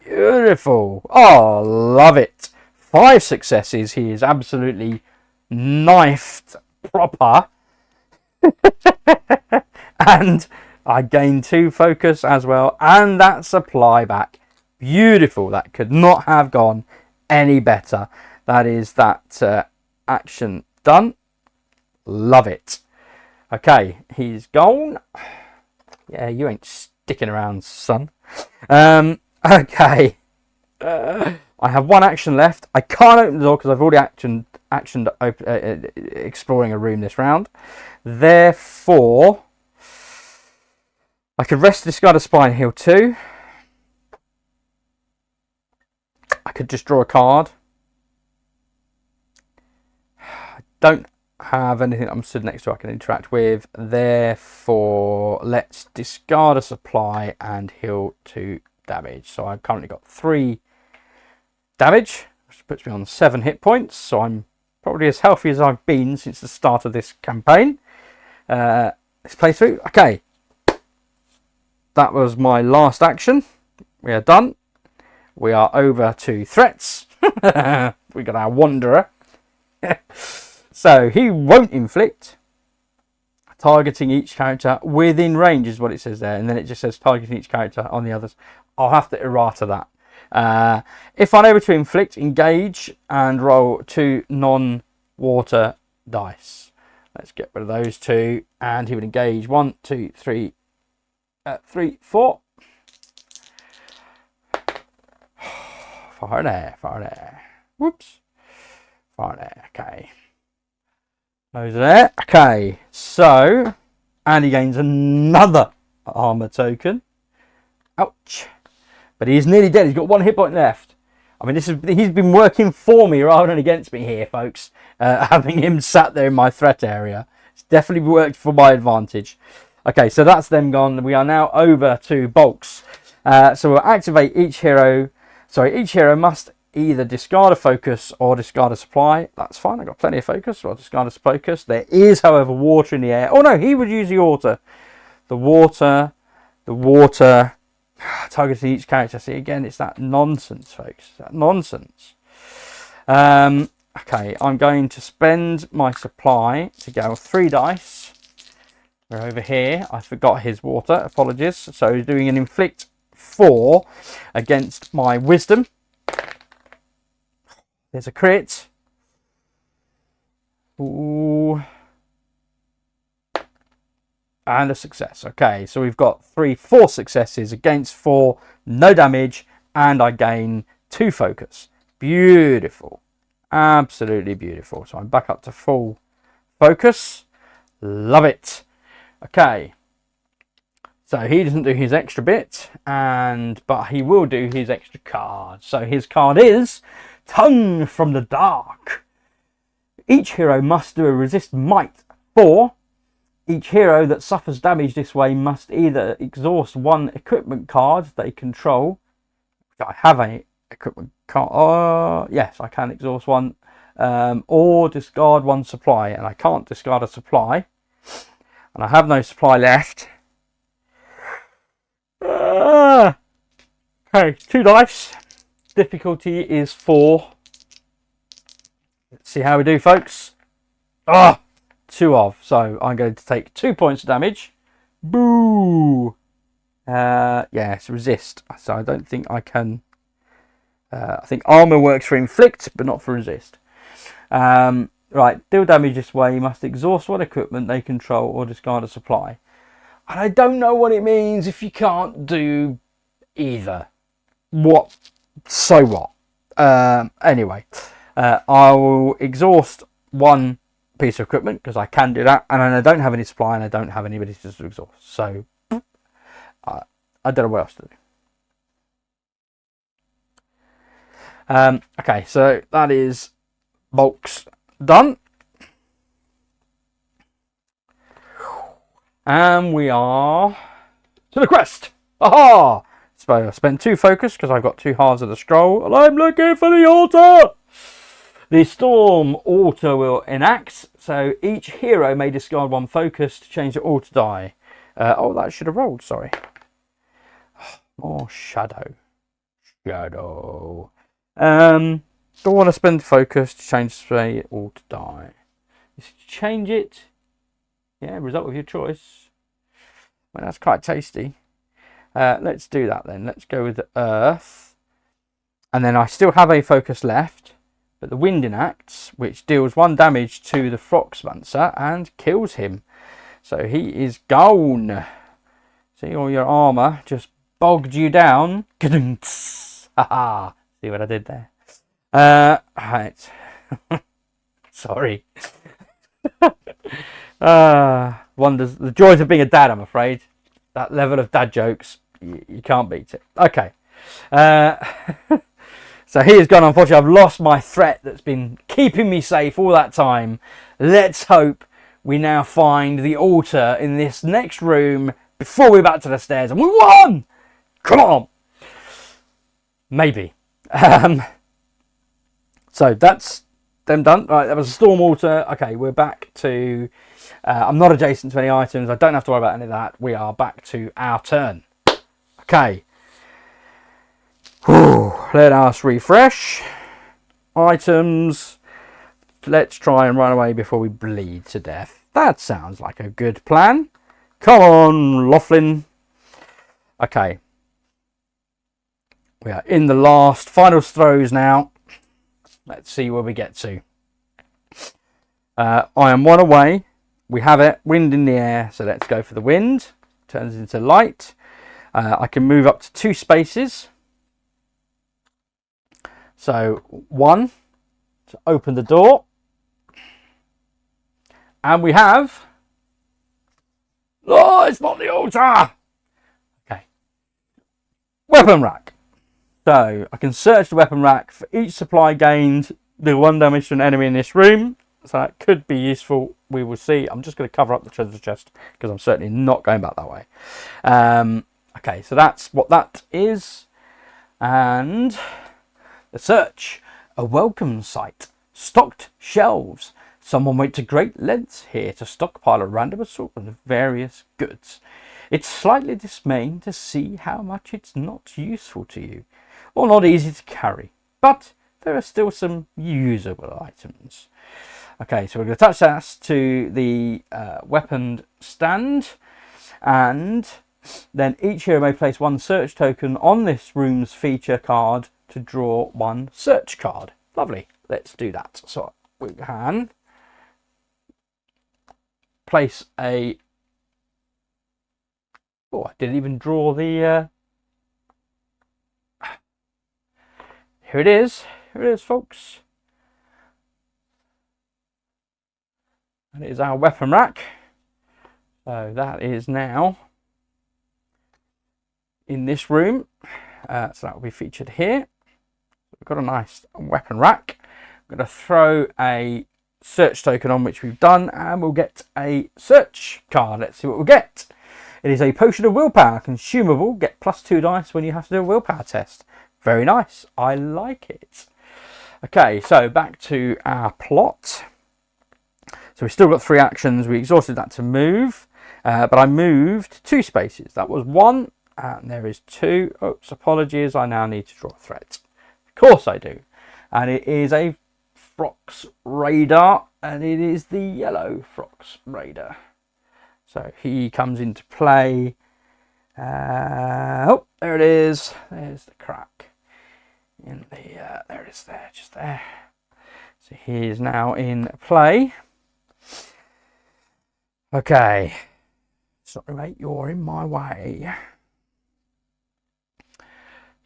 Beautiful. Oh, love it. 5 successes. He is absolutely knifed proper. And I gained 2 focus as well. And that supply back. Beautiful. That could not have gone any better. That is that action done. Love it. Okay, he's gone. Yeah, you ain't sticking around, son. Okay. I have 1 action left. I can't open the door because I've already actioned exploring a room this round. Therefore, I could rest, discard a spine, heal 2. I could just draw a card. I don't have anything I'm stood next to I can interact with. Therefore, let's discard a supply and heal 2 damage. So I've currently got 3 damage, which puts me on 7 hit points. So I'm probably as healthy as I've been since the start of this campaign. This playthrough. Okay. That was my last action. We are done. We are over to threats. We got our Wanderer. So he won't inflict. Targeting each character within range is what it says there. And then it just says targeting each character on the others. I'll have to errata that. If unable to inflict, engage and roll 2 non-water dice. Let's get rid of those 2. And he would engage 1, 2, 3, 4. Fire there, fire there. Whoops. Fire there, okay. Those are there. Okay, so, and he gains another armor token. Ouch. But he's nearly dead. He's got 1 hit point left. I mean, he's been working for me rather than against me here, folks. Having him sat there in my threat area. It's definitely worked for my advantage. Okay, so that's them gone. We are now over to Bolx. So we'll activate each hero. Sorry, each hero must either discard a focus or discard a supply. That's fine. I've got plenty of focus, so I'll discard a focus. There is, however, water in the air. Oh no, he would use the water. The water. Targeting each character. See, again, it's that nonsense, folks. That nonsense. Okay, I'm going to spend my supply to go 3 dice. We're over here. I forgot his water. Apologies. So he's doing an inflict 4 against my wisdom. There's a crit. Ooh. And a success. Okay, so we've got 4 successes against 4, no damage, and I gain 2 focus. Beautiful. Absolutely beautiful. So I'm back up to full focus. Love it. Okay. So he doesn't do his extra bit, but he will do his extra card. So his card is Tongue from the Dark. Each hero must do a resist might 4. Each hero that suffers damage this way must either exhaust 1 equipment card they control. I have a equipment card. Yes, I can exhaust 1. Or discard 1 supply. And I can't discard a supply. And I have no supply left. Okay, 2 dice. Difficulty is 4. Let's see how we do, folks. 2 of. So I'm going to take 2 points of damage. Boo! Yes, resist. So I don't think I can. I think armor works for inflict, but not for resist. Right, deal damage this way. You must exhaust 1 equipment they control or discard a supply. And I don't know what it means if you can't do either. What? So what? Anyway, I will exhaust 1 piece of equipment because I can do that, and I don't have any supply and I don't have anybody to exhaust. So I don't know what else to do. Okay, so that is Bolx done. And we are to the quest. Aha! So I spent 2 focus because I've got 2 halves of the scroll, and I'm looking for the altar. The storm altar will enact, so each hero may discard 1 focus to change the altar die. Oh, that should have rolled. Sorry. More shadow. Shadow. Don't want to spend focus to change the altar die. Change it. Yeah, result of your choice. Well, that's quite tasty. Let's do that then. Let's go with the earth. And then I still have a focus left. But the wind enacts, which deals 1 damage to the Frox monster and kills him. So he is gone. See, all your armor just bogged you down. Haha. See what I did there? Right. Sorry. Wonders the joys of being a dad, I'm afraid. That level of dad jokes, you can't beat it. Okay. So he has gone. Unfortunately, I've lost my threat that's been keeping me safe all that time. Let's hope we now find the altar in this next room before we're back to the stairs. And we won! Come on! Maybe. So that's them done. Right, that was a storm altar. Okay, we're back to... I'm not adjacent to any items. I don't have to worry about any of that. We are back to our turn. Okay. Whew, let us refresh. items. Let's try and run away before we bleed to death. That sounds like a good plan. Come on, Loflin. Okay. We are in the last final throws now. Let's see where we get to. I am one away. We have it. Wind in the air. So let's go for the wind. Turns into light. I can move up to 2 spaces. So 1 to open the door. And we have... Oh, it's not the altar! Okay. Weapon rack. So I can search the weapon rack for each supply gained, do 1 damage to an enemy in this room. So that could be useful. We will see. I'm just going to cover up the treasure chest because I'm certainly not going back that way. Okay, so that's what that is. And the search. A welcome sight. Stocked shelves. Someone went to great lengths here to stockpile a random assortment of various goods. It's slightly dismaying to see how much it's not useful to you, or not easy to carry, but there are still some usable items. Okay, so we're going to attach that to the weapon stand, and then each hero may place 1 search token on this room's feature card to draw 1 search card. Lovely, let's do that. So we can place a... Oh, I didn't even draw the... Here it is. Here it is, folks. And it is our weapon rack. So that is now in this room. So that will be featured here. We've got a nice weapon rack. I'm going to throw a search token on, which we've done, and we'll get a search card. Let's see what we'll get. It is a potion of willpower, consumable. Get +2 dice when you have to do a willpower test. Very nice. I like it. Okay, so back to our plot. So we've still got 3 actions. We exhausted that to move, but I moved 2 spaces. That was 1, and there is 2. Oops, apologies. I now need to draw a threat. Of course I do. And it is a Frox radar, and it is the yellow Frox radar. So he comes into play. Oh, there it is. There's the crack in the. There it is. There, just there. So he is now in play. Okay. Sorry, mate. You're in my way.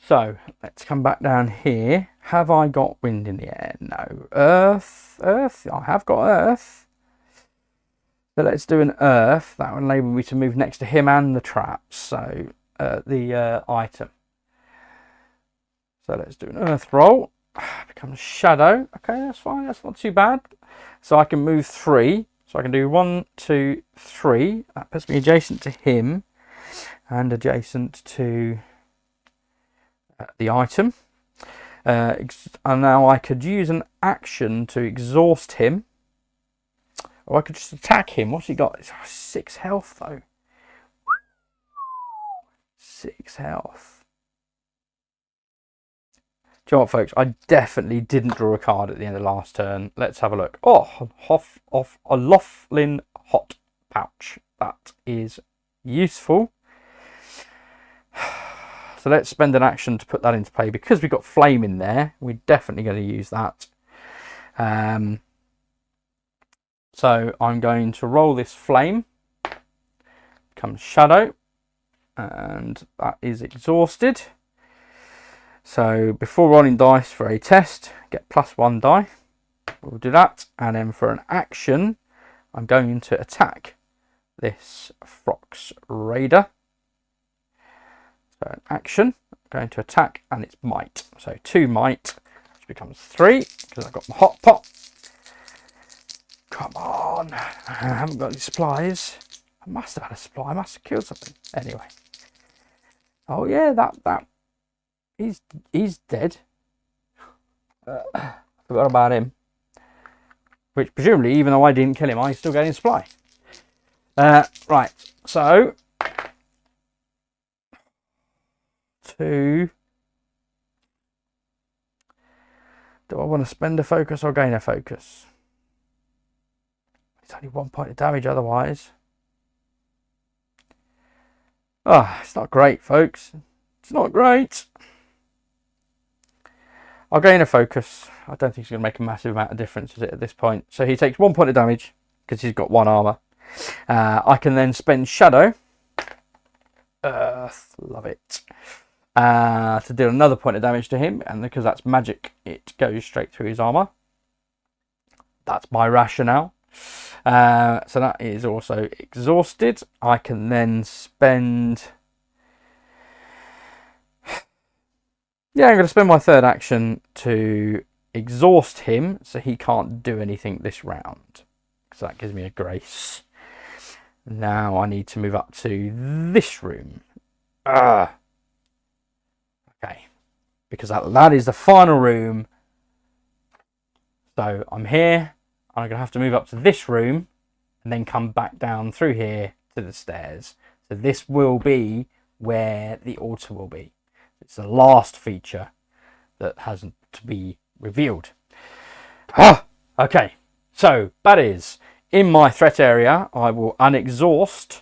So let's come back down here. Have I got wind in the air? No. Earth. Earth. I have got earth. So let's do an earth. That will enable me to move next to him and the traps. So the item. So let's do an earth roll. Becomes shadow. Okay, that's fine. That's not too bad. So I can move 3. So I can do 1, 2, 3. That puts me adjacent to him and adjacent to the item. And now I could use an action to exhaust him. Or I could just attack him. What's he got? It's 6 health though. 6 health. Do you know what, folks? I definitely didn't draw a card at the end of the last turn. Let's have a look. Oh, a Loflin hot pouch. That is useful. So let's spend an action to put that into play. Because we've got flame in there, we're definitely going to use that. So I'm going to roll this flame. Comes shadow. And that is exhausted. So before rolling dice for a test, get +1 die. We'll do that. And then for an action, I'm going to attack this Frox Raider. So an action, I'm going to attack, and it's might. So 2 might, which becomes 3, because I've got my hot pot. Come on. I haven't got any supplies. I must have had a supply. I must have killed something. Anyway. Oh yeah, that. He's dead. Forgot about him. Which presumably, even though I didn't kill him, I still getting supply. Right, so 2 Do I want to spend a focus or gain a focus? It's only 1 point of damage otherwise. Ah, it's not great, folks. It's not great. I'll gain a focus. I don't think it's going to make a massive amount of difference at this point. So he takes 1 point of damage because he's got 1 armor. I can then spend Shadow. Earth, love it. To deal another point of damage to him. And because that's magic, it goes straight through his armor. That's my rationale. So that is also exhausted. I can then spend... Yeah, I'm going to spend my third action to exhaust him so he can't do anything this round. So that gives me a grace. Now I need to move up to this room. Okay. Because that is the final room. So I'm here. I'm going to have to move up to this room and then come back down through here to the stairs. So this will be where the altar will be. It's the last feature that hasn't to be revealed. Okay, so that is in my threat area. I will unexhaust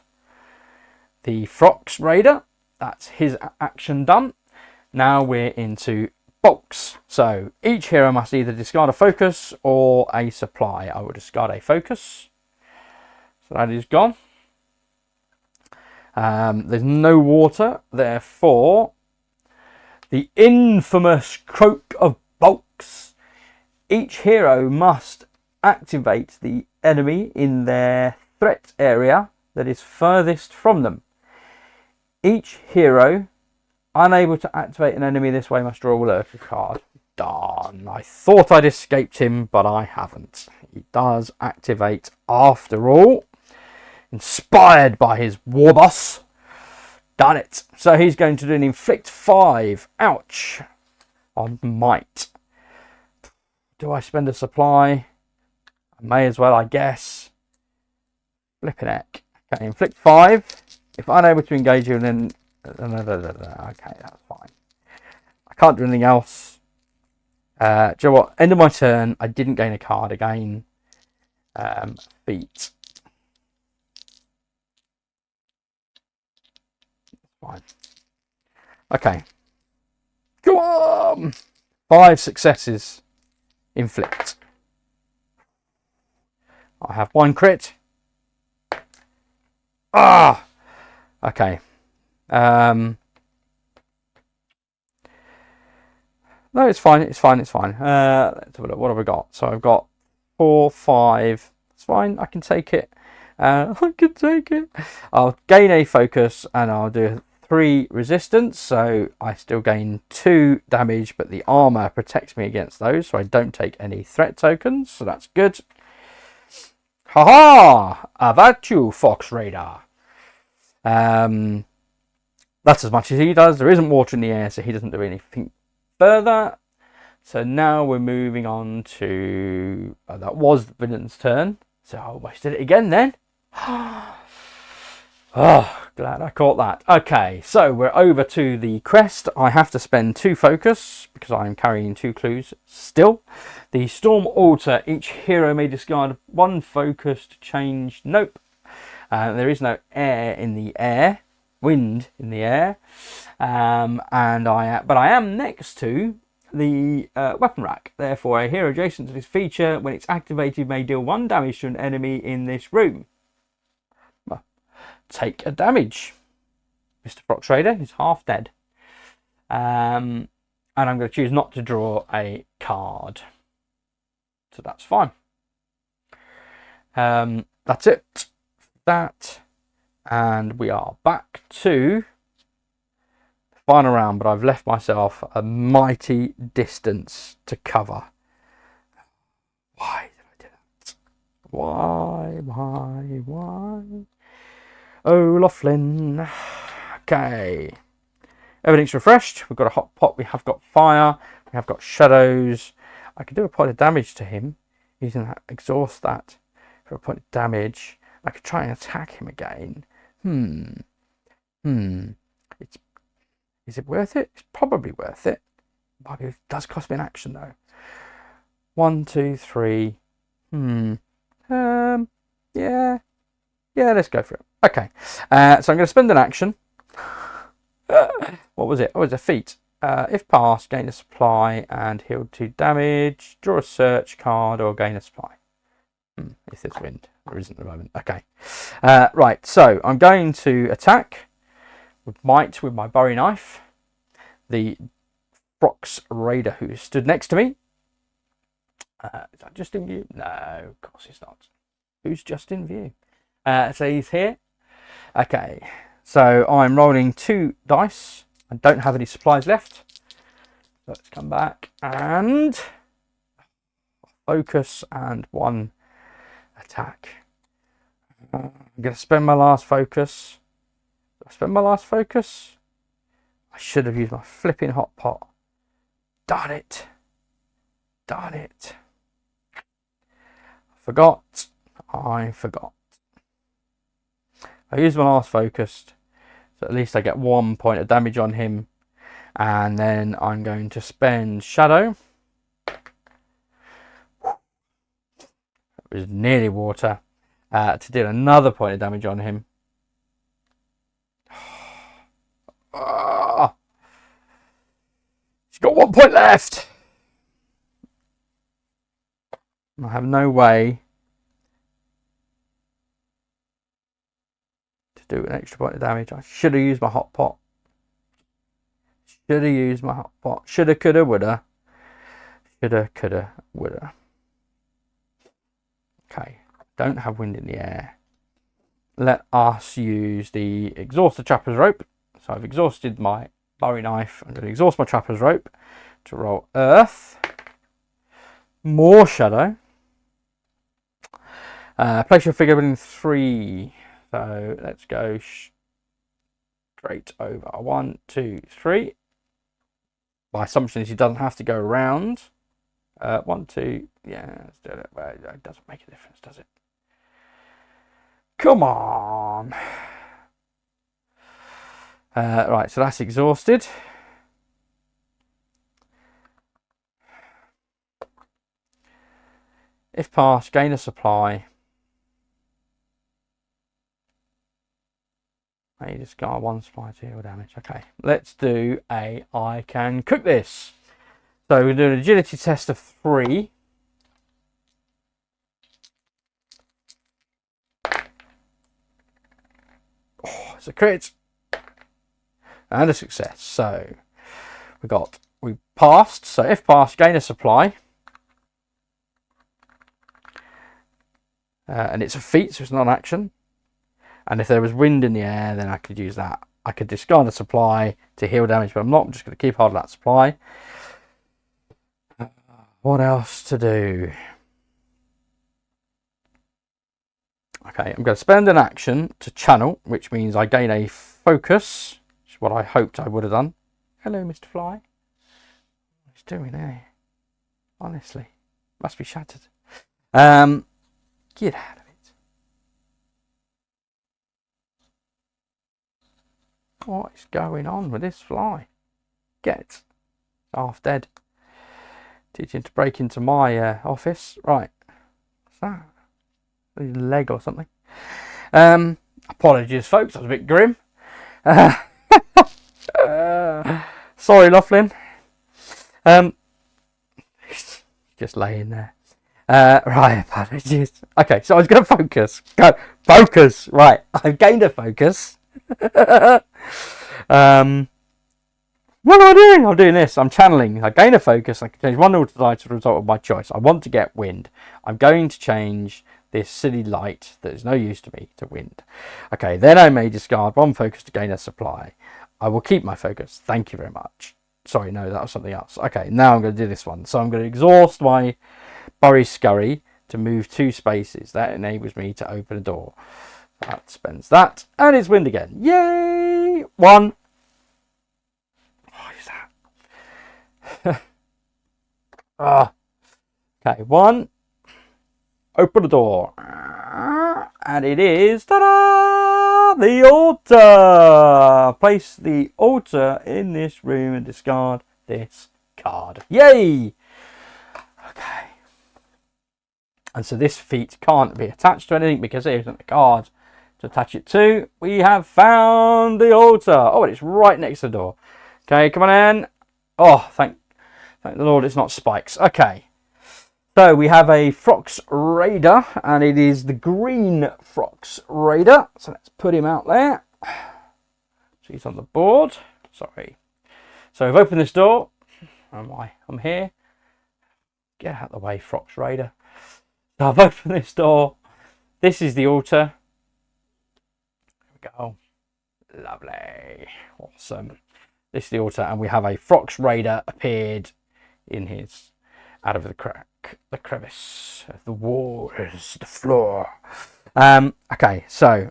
the Frox Raider. That's his action done. Now we're into Bolx. So each hero must either discard a focus or a supply. I will discard a focus. So that is gone. There's no water, therefore the infamous Croak of Bolx. Each hero must activate the enemy in their threat area that is furthest from them. Each hero unable to activate an enemy this way must draw a lurker card. Darn, I thought I'd escaped him, but I haven't. He does activate after all. Inspired by his war boss. Done it. So he's going to do an inflict 5. Ouch. On might. Do I spend a supply? I may as well, I guess. Flipping heck. Okay, inflict 5. If unable to engage you, then... Okay, that's fine. I can't do anything else. Do you know what? End of my turn. I didn't gain a card again. Feet. Fine. Okay. Go on! 5 successes. Inflict. I have 1 crit. Ah! Okay. No, it's fine. It's fine. It's fine. Let's have a look. What have I got? So I've got 4, 5. It's fine. I can take it. I can take it. I'll gain a focus and I'll do 3 resistance. So I still gain 2 damage, but the armor protects me against those. So I don't take any threat tokens. So that's good. Haha! About you, Fox Raider. That's as much as he does. There isn't water in the air, so he doesn't do anything further. So now we're moving on to... that was the villain's turn. So I almost did it again then. Oh, glad I caught that. Okay, so we're over to the crest. I have to spend 2 focus because I'm carrying 2 clues still. The Storm Altar. Each hero may discard 1 focus to change. Nope. There is no air in the air. Wind in the air. But I am next to the weapon rack. Therefore, a hero adjacent to this feature, when it's activated, may deal 1 damage to an enemy in this room. Well, take a damage. Mr. Frox Raider is half dead. And I'm going to choose not to draw a card. So that's fine. That's it. That. And we are back to the final round, but I've left myself a mighty distance to cover. Why did I do that? Why? Oh, Loflin. Okay. Everything's refreshed. We've got a hot pot. We have got fire. We have got shadows. I could do a point of damage to him. Using that, exhaust that for a point of damage. I could try and attack him again. Is it worth it? It's probably worth it. It does cost me an action though. 1, 2, 3. Yeah. Yeah, let's go for it. Okay. So I'm going to spend an action. What was it? Oh, it was a feat. If passed, gain a supply and heal 2 damage. Draw a search card or gain a supply. If there's wind. There isn't at the moment. Okay. Right, so I'm going to attack with might with my Bowie knife. The Frox raider who stood next to me. Is that just in view? No, of course it's not. Who's just in view? So he's here. Okay, so I'm rolling 2 dice. I don't have any supplies left. Let's come back and focus and 1 attack. I'm going to spend my last focus. Did I spend my last focus? I should have used my flipping hot pot. Darn it. Darn it. I forgot. I used my last focus, so at least I get 1 point of damage on him. And then I'm going to spend Shadow. It was nearly water. To deal another point of damage on him. He's got 1 point left. I have no way to do an extra point of damage. I should have used my hot pot. Should have used my hot pot. Shoulda, coulda, woulda. Shoulda, coulda, woulda. Okay. Don't have wind in the air. Let us use the exhaust the trapper's rope. So I've exhausted my Bowie knife. I'm going to exhaust my trapper's rope to roll earth. More shadow. Place your figure within 3. So let's go straight over. 1, 2, 3. My assumption is he doesn't have to go around. 1, 2. Yeah, let's do it. Well, it doesn't make a difference, does it? Come on. Right, so that's exhausted. If passed, gain a supply. You just got 1 supply to heal damage. Okay, let's do I can cook this. So we're doing an agility test of 3. Oh, it's a crit. And a success. So we passed. So if passed, gain a supply. And it's a feat, so it's not an action. And if there was wind in the air, then I could use that. I could discard a supply to heal damage, but I'm not. I'm just going to keep hold of that supply. What else to do? Okay, I'm going to spend an action to channel, which means I gain a focus, which is what I hoped I would have done. Hello, Mr. Fly. What's he doing there? Honestly, must be shattered. Get out of it. What is going on with this fly? Get half dead. Teaching to break into my office. Right. What's that? A leg or something. Apologies, folks. I was a bit grim. Sorry, Loflin. Just laying there. Right, apologies. Okay, so I was going to focus. Go, focus. Right, I've gained a focus. What am I doing? I'm doing this. I'm channeling. I gain a focus. I can change 1 order die to the result of my choice. I want to get wind. I'm going to change this silly light that is no use to me to wind. Okay, then I may discard 1 focus to gain a supply. I will keep my focus. Thank you very much. Sorry, no, that was something else. Okay, now I'm going to do this one. So I'm going to exhaust my Bury Scurry to move 2 spaces. That enables me to open a door. That spends that. And it's wind again. Yay! 1. What is that? Okay, 1. Open the door. And it is, ta-da! The altar! Place the altar in this room and discard this card. Yay! Okay. And so this feat can't be attached to anything because there isn't a card to attach it to. We have found the altar. Oh, and it's right next to the door. Okay, come on in. Oh, thank the Lord it's not spikes. Okay. So we have a Frox Raider, and it is the green Frox Raider. So let's put him out there. So he's on the board. Sorry. So I've opened this door. I'm here. Get out of the way, Frox Raider. So I've opened this door. This is the altar. There we go. Lovely. Awesome. This is the altar, and we have a Frox Raider appeared in his, out of the crack, the crevice, the walls, the floor. Okay, so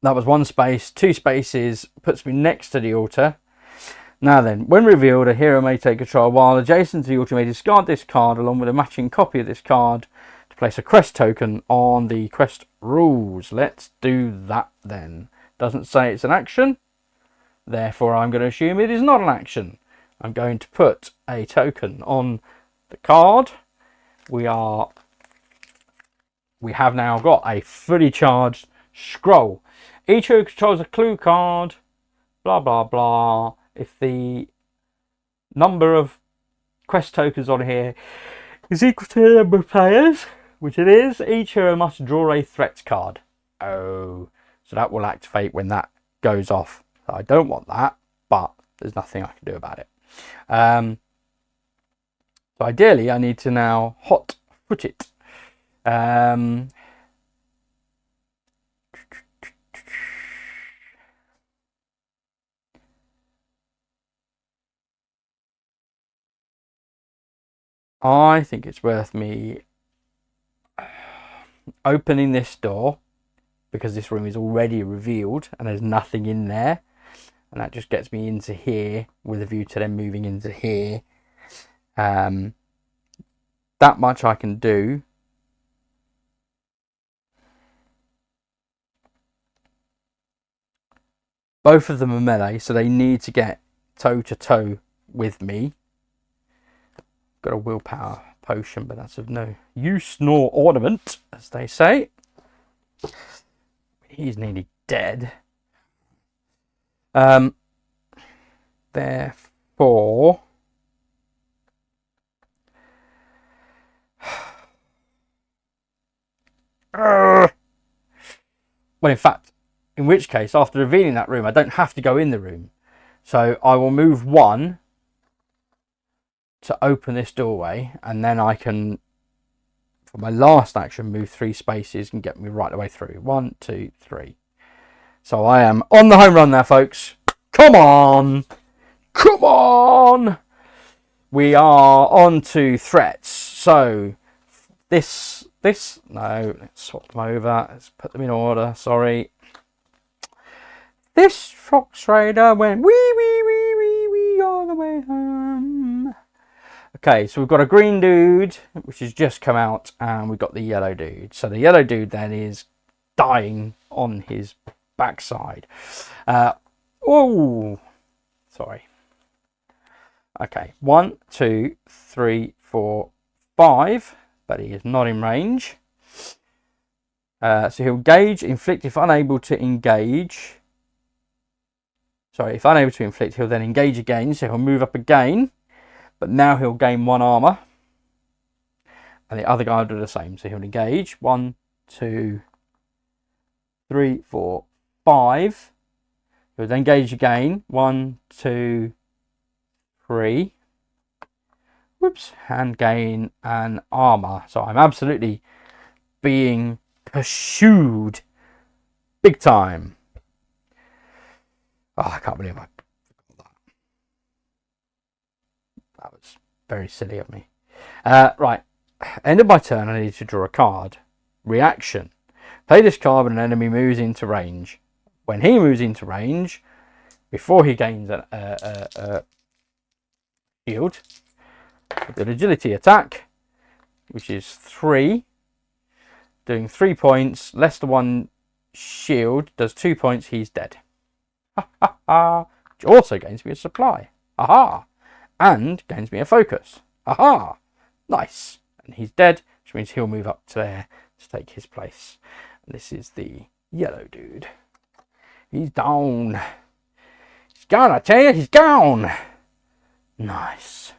that was one space. 2 spaces puts me next to the altar. Now then, when revealed, a hero may take control while adjacent to the altar may discard this card along with a matching copy of this card to place a quest token on the quest rules. Let's do that then. Doesn't say it's an action, therefore I'm going to assume it is not an action. I'm going to put a token on the card. We have now got a fully charged scroll. Each hero controls a clue card, blah blah blah. If the number of quest tokens on here is equal to the number of players, which it is, each hero must draw a threat card. Oh, so that will activate when that goes off. So I don't want that, but there's nothing I can do about it. So ideally I need to now hot foot it. I think it's worth me opening this door because this room is already revealed and there's nothing in there, and that just gets me into here with a view to then moving into here. That much I can do. Both of them are melee, so they need to get toe to toe with me. Got a willpower potion, but that's of no use nor ornament, as they say. He's nearly dead. Therefore, well, in fact, in which case, after revealing that room, I don't have to go in the room. So I will move 1 to open this doorway, and then I can, for my last action, move 3 spaces and get me right the way through. 1, 2, 3. So I am on the home run there, folks. Come on! Come on! We are on to threats. So this, no, let's swap them over. Let's put them in order, sorry. This Frox Raider went wee all the way home. Okay, so we've got a green dude, which has just come out, and we've got the yellow dude. So the yellow dude then is dying on his backside. Oh, sorry. Okay, 1, 2, 3, 4, 5, but he is not in range. So he'll engage, inflict if unable to engage. Sorry, if unable to inflict, he'll then engage again, so he'll move up again. But now he'll gain 1 armor. And the other guy will do the same. So he'll engage. 1, 2, 3, 4, 5. He'll then engage again. 1, 2, 3. Whoops. And gain an armor. So I'm absolutely being pursued big time. Oh, I can't believe I forgot that. That was very silly of me. Right. End of my turn, I need to draw a card. Reaction. Play this card when an enemy moves into range. When he moves into range, before he gains a shield, with an agility attack, which is 3, doing 3 points, less than 1 shield, does 2 points, he's dead. Which also gains me a supply. Aha! And gains me a focus. Aha! Nice. And he's dead which means he'll move up to there to take his place. And this is the yellow dude. He's down. He's gone, I tell you, he's gone. Nice.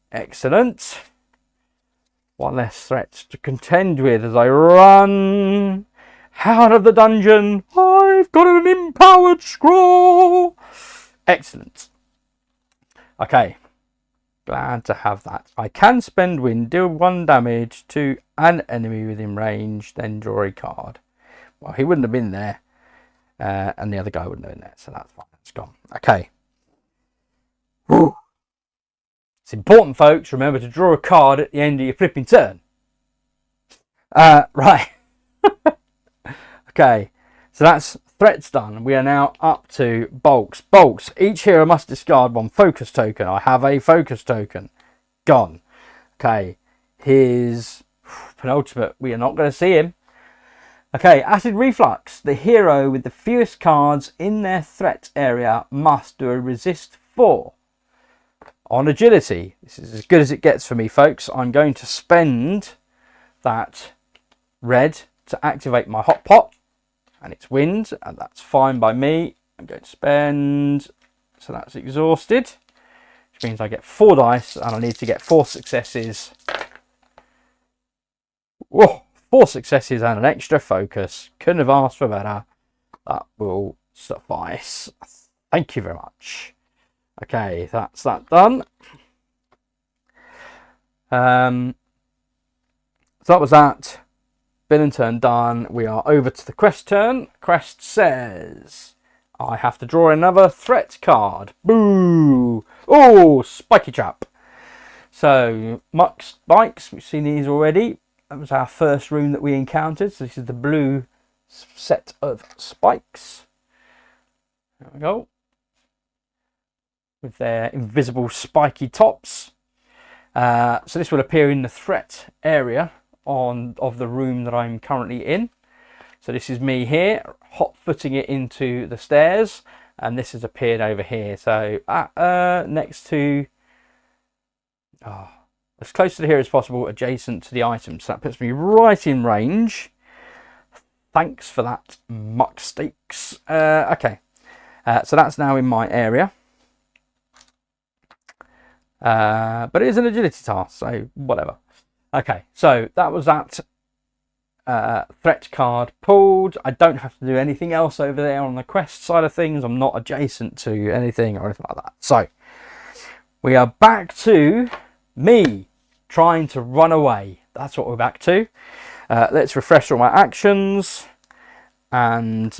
Excellent. One less threat to contend with as I run out of the dungeon. I've got an empowered scroll. Excellent. Okay. Glad to have that. I can spend wind, deal 1 damage to an enemy within range, then draw a card. Well, he wouldn't have been there. And the other guy wouldn't have been there. So that's fine. It's gone. Okay. Whew. It's important, folks. Remember to draw a card at the end of your flipping turn. Right. Okay. So that's threats done. We are now up to Bolx. Bolx. Each hero must discard 1 focus token. I have a focus token. Gone. Okay. His penultimate. We are not going to see him. Okay. Acid Reflux. The hero with the fewest cards in their threat area must do a resist 4. On agility. This is as good as it gets for me, folks. I'm going to spend that red to activate my hot pot. And it's wind, and that's fine by me. I'm going to spend, so that's exhausted, which means I get 4 dice, and I need to get 4 successes. Whoa, 4 successes and an extra focus. Couldn't have asked for better. That will suffice. Thank you very much. Okay, that's that done. So that was that. Been and turn done. We are over to the quest turn. Quest says I have to draw another threat card. Boo! Oh, spiky trap. So muck spikes. We've seen these already. That was our first room that we encountered. So this is the blue set of spikes. There we go. With their invisible spiky tops. So this will appear in the threat area of the room that I'm currently in. So this is me here, hot footing it into the stairs, and this has appeared over here. So next to, as close to here as possible, adjacent to the items. So that puts me right in range. Thanks for that, muck stakes. Okay, so that's now in my area. But it is an agility task, so whatever. Okay, so that was that threat card pulled. I don't have to do anything else over there on the quest side of things. I'm not adjacent to anything or anything like that. So we are back to me trying to run away. That's what we're back to. Let's refresh all my actions and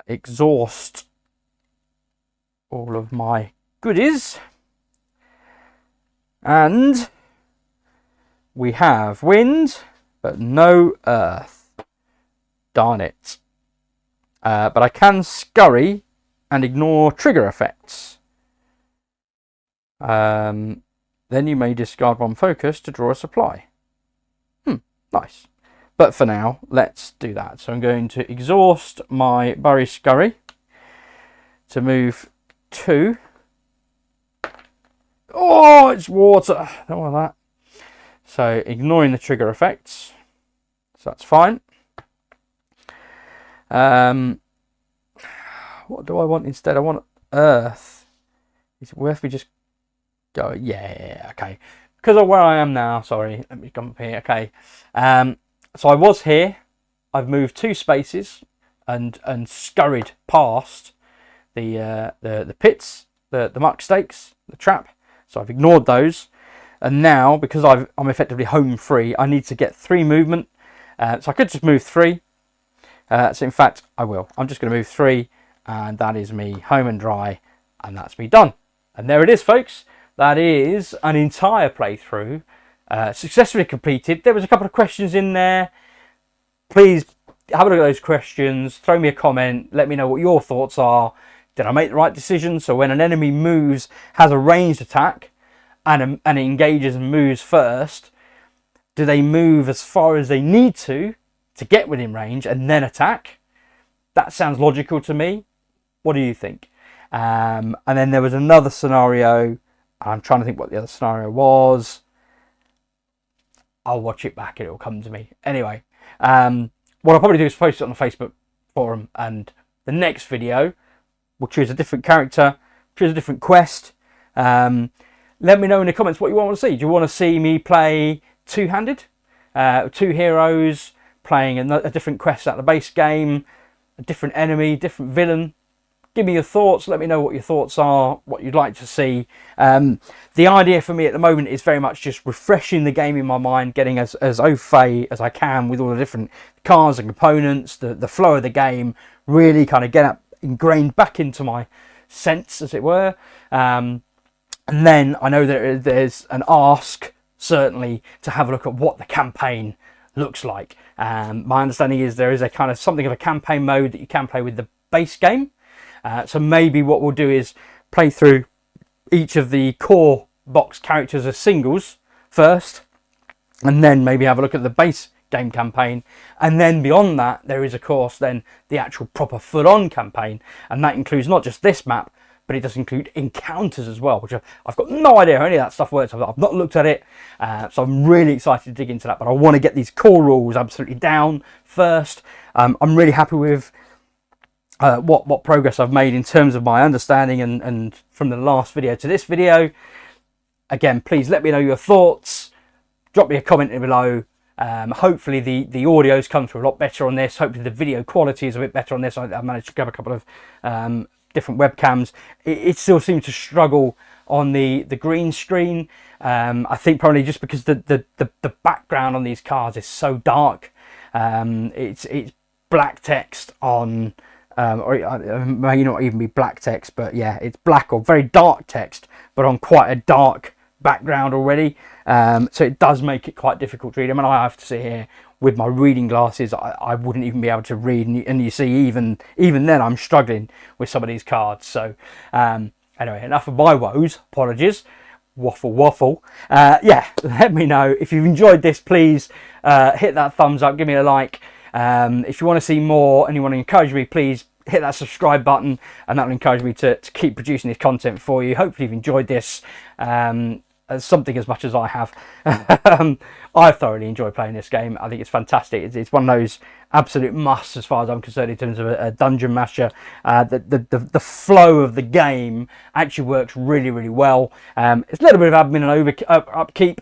exhaust all of my goodies. And we have wind, but no earth. Darn it. But I can scurry and ignore trigger effects. Then you may discard 1 focus to draw a supply. Nice. But for now, let's do that. So I'm going to exhaust my Bury Scurry to move 2. Oh, it's water. Don't want that. So ignoring the trigger effects. So that's fine. What do I want instead? I want earth. Is it worth me just go? Yeah, okay. Because of where I am now, sorry. Let me come up here. Okay. So I was here. I've moved 2 spaces and scurried past the pits, the muck stakes, the trap. So I've ignored those, and now because I'm effectively home free, I need to get 3 movement. So I could just move 3. So in fact, I will. I'm just going to move 3, and that is me home and dry, and that's me done. And there it is, folks. That is an entire playthrough successfully completed. There was a couple of questions in there. Please have a look at those questions. Throw me a comment. Let me know what your thoughts are. Did I make the right decision? So when an enemy moves, has a ranged attack, and it engages and moves first, do they move as far as they need to get within range and then attack? That sounds logical to me. What do you think? And then there was another scenario I'm trying to think what the other scenario was. I'll watch it back and it'll come to me. Anyway, what I'll probably do is post it on the Facebook forum, and the next video we'll choose a different character, choose a different quest. Let me know in the comments what you want to see. Do you want to see me play two-handed? 2 heroes, playing a different quest at the base game, a different enemy, different villain? Give me your thoughts. Let me know what your thoughts are, what you'd like to see. The idea for me at the moment is very much just refreshing the game in my mind, getting as au fait as I can with all the different cars and components, the flow of the game, really kind of get ingrained back into my sense, as it were. And then I know that there's an ask, certainly, to have a look at what the campaign looks like. My understanding is there is a kind of something of a campaign mode that you can play with the base game. So maybe what we'll do is play through each of the core Bolx characters as singles first, and then maybe have a look at the base game campaign. And then beyond that, there is of course then the actual proper full-on campaign, and that includes not just this map, but it does include encounters as well, which I've got no idea how any of that stuff works. I've not looked at it, so I'm really excited to dig into that, but I want to get these core rules absolutely down first. I'm really happy with what progress I've made in terms of my understanding, and from the last video to this video. Again, please let me know your thoughts. Drop me a comment below. Hopefully the audio's come through a lot better on this. Hopefully the video quality is a bit better on this. I managed to grab a couple of different webcams. It still seems to struggle on the green screen. I think probably just because the background on these cars is so dark. It's black text on, or it may not even be black text, but yeah, it's black or very dark text, but on quite a dark background already. So it does make it quite difficult to read. I mean, I have to sit here with my reading glasses. I wouldn't even be able to read, and you see even then I'm struggling with some of these cards. So anyway, enough of my woes. Apologies. Waffle. Yeah, let me know if you've enjoyed this. Please hit that thumbs up, give me a like. If you want to see more and you want to encourage me, please hit that subscribe button, and that will encourage me to keep producing this content for you. Hopefully you've enjoyed this as something as much as I have. I thoroughly enjoy playing this game. I think it's fantastic. It's one of those absolute musts as far as I'm concerned in terms of a dungeon masher. The flow of the game actually works really well. It's a little bit of admin and upkeep,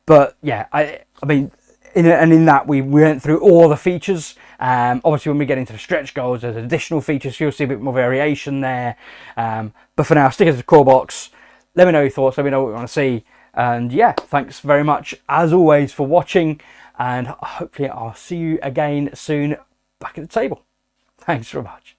but yeah, I mean, in that we went through all the features. Obviously when we get into the stretch goals, there's additional features, so you'll see a bit more variation there. But for now, stick to the core Bolx. Let me know your thoughts, let me know what you want to see. And yeah, thanks very much as always for watching, and hopefully I'll see you again soon back at the table. Thanks very much.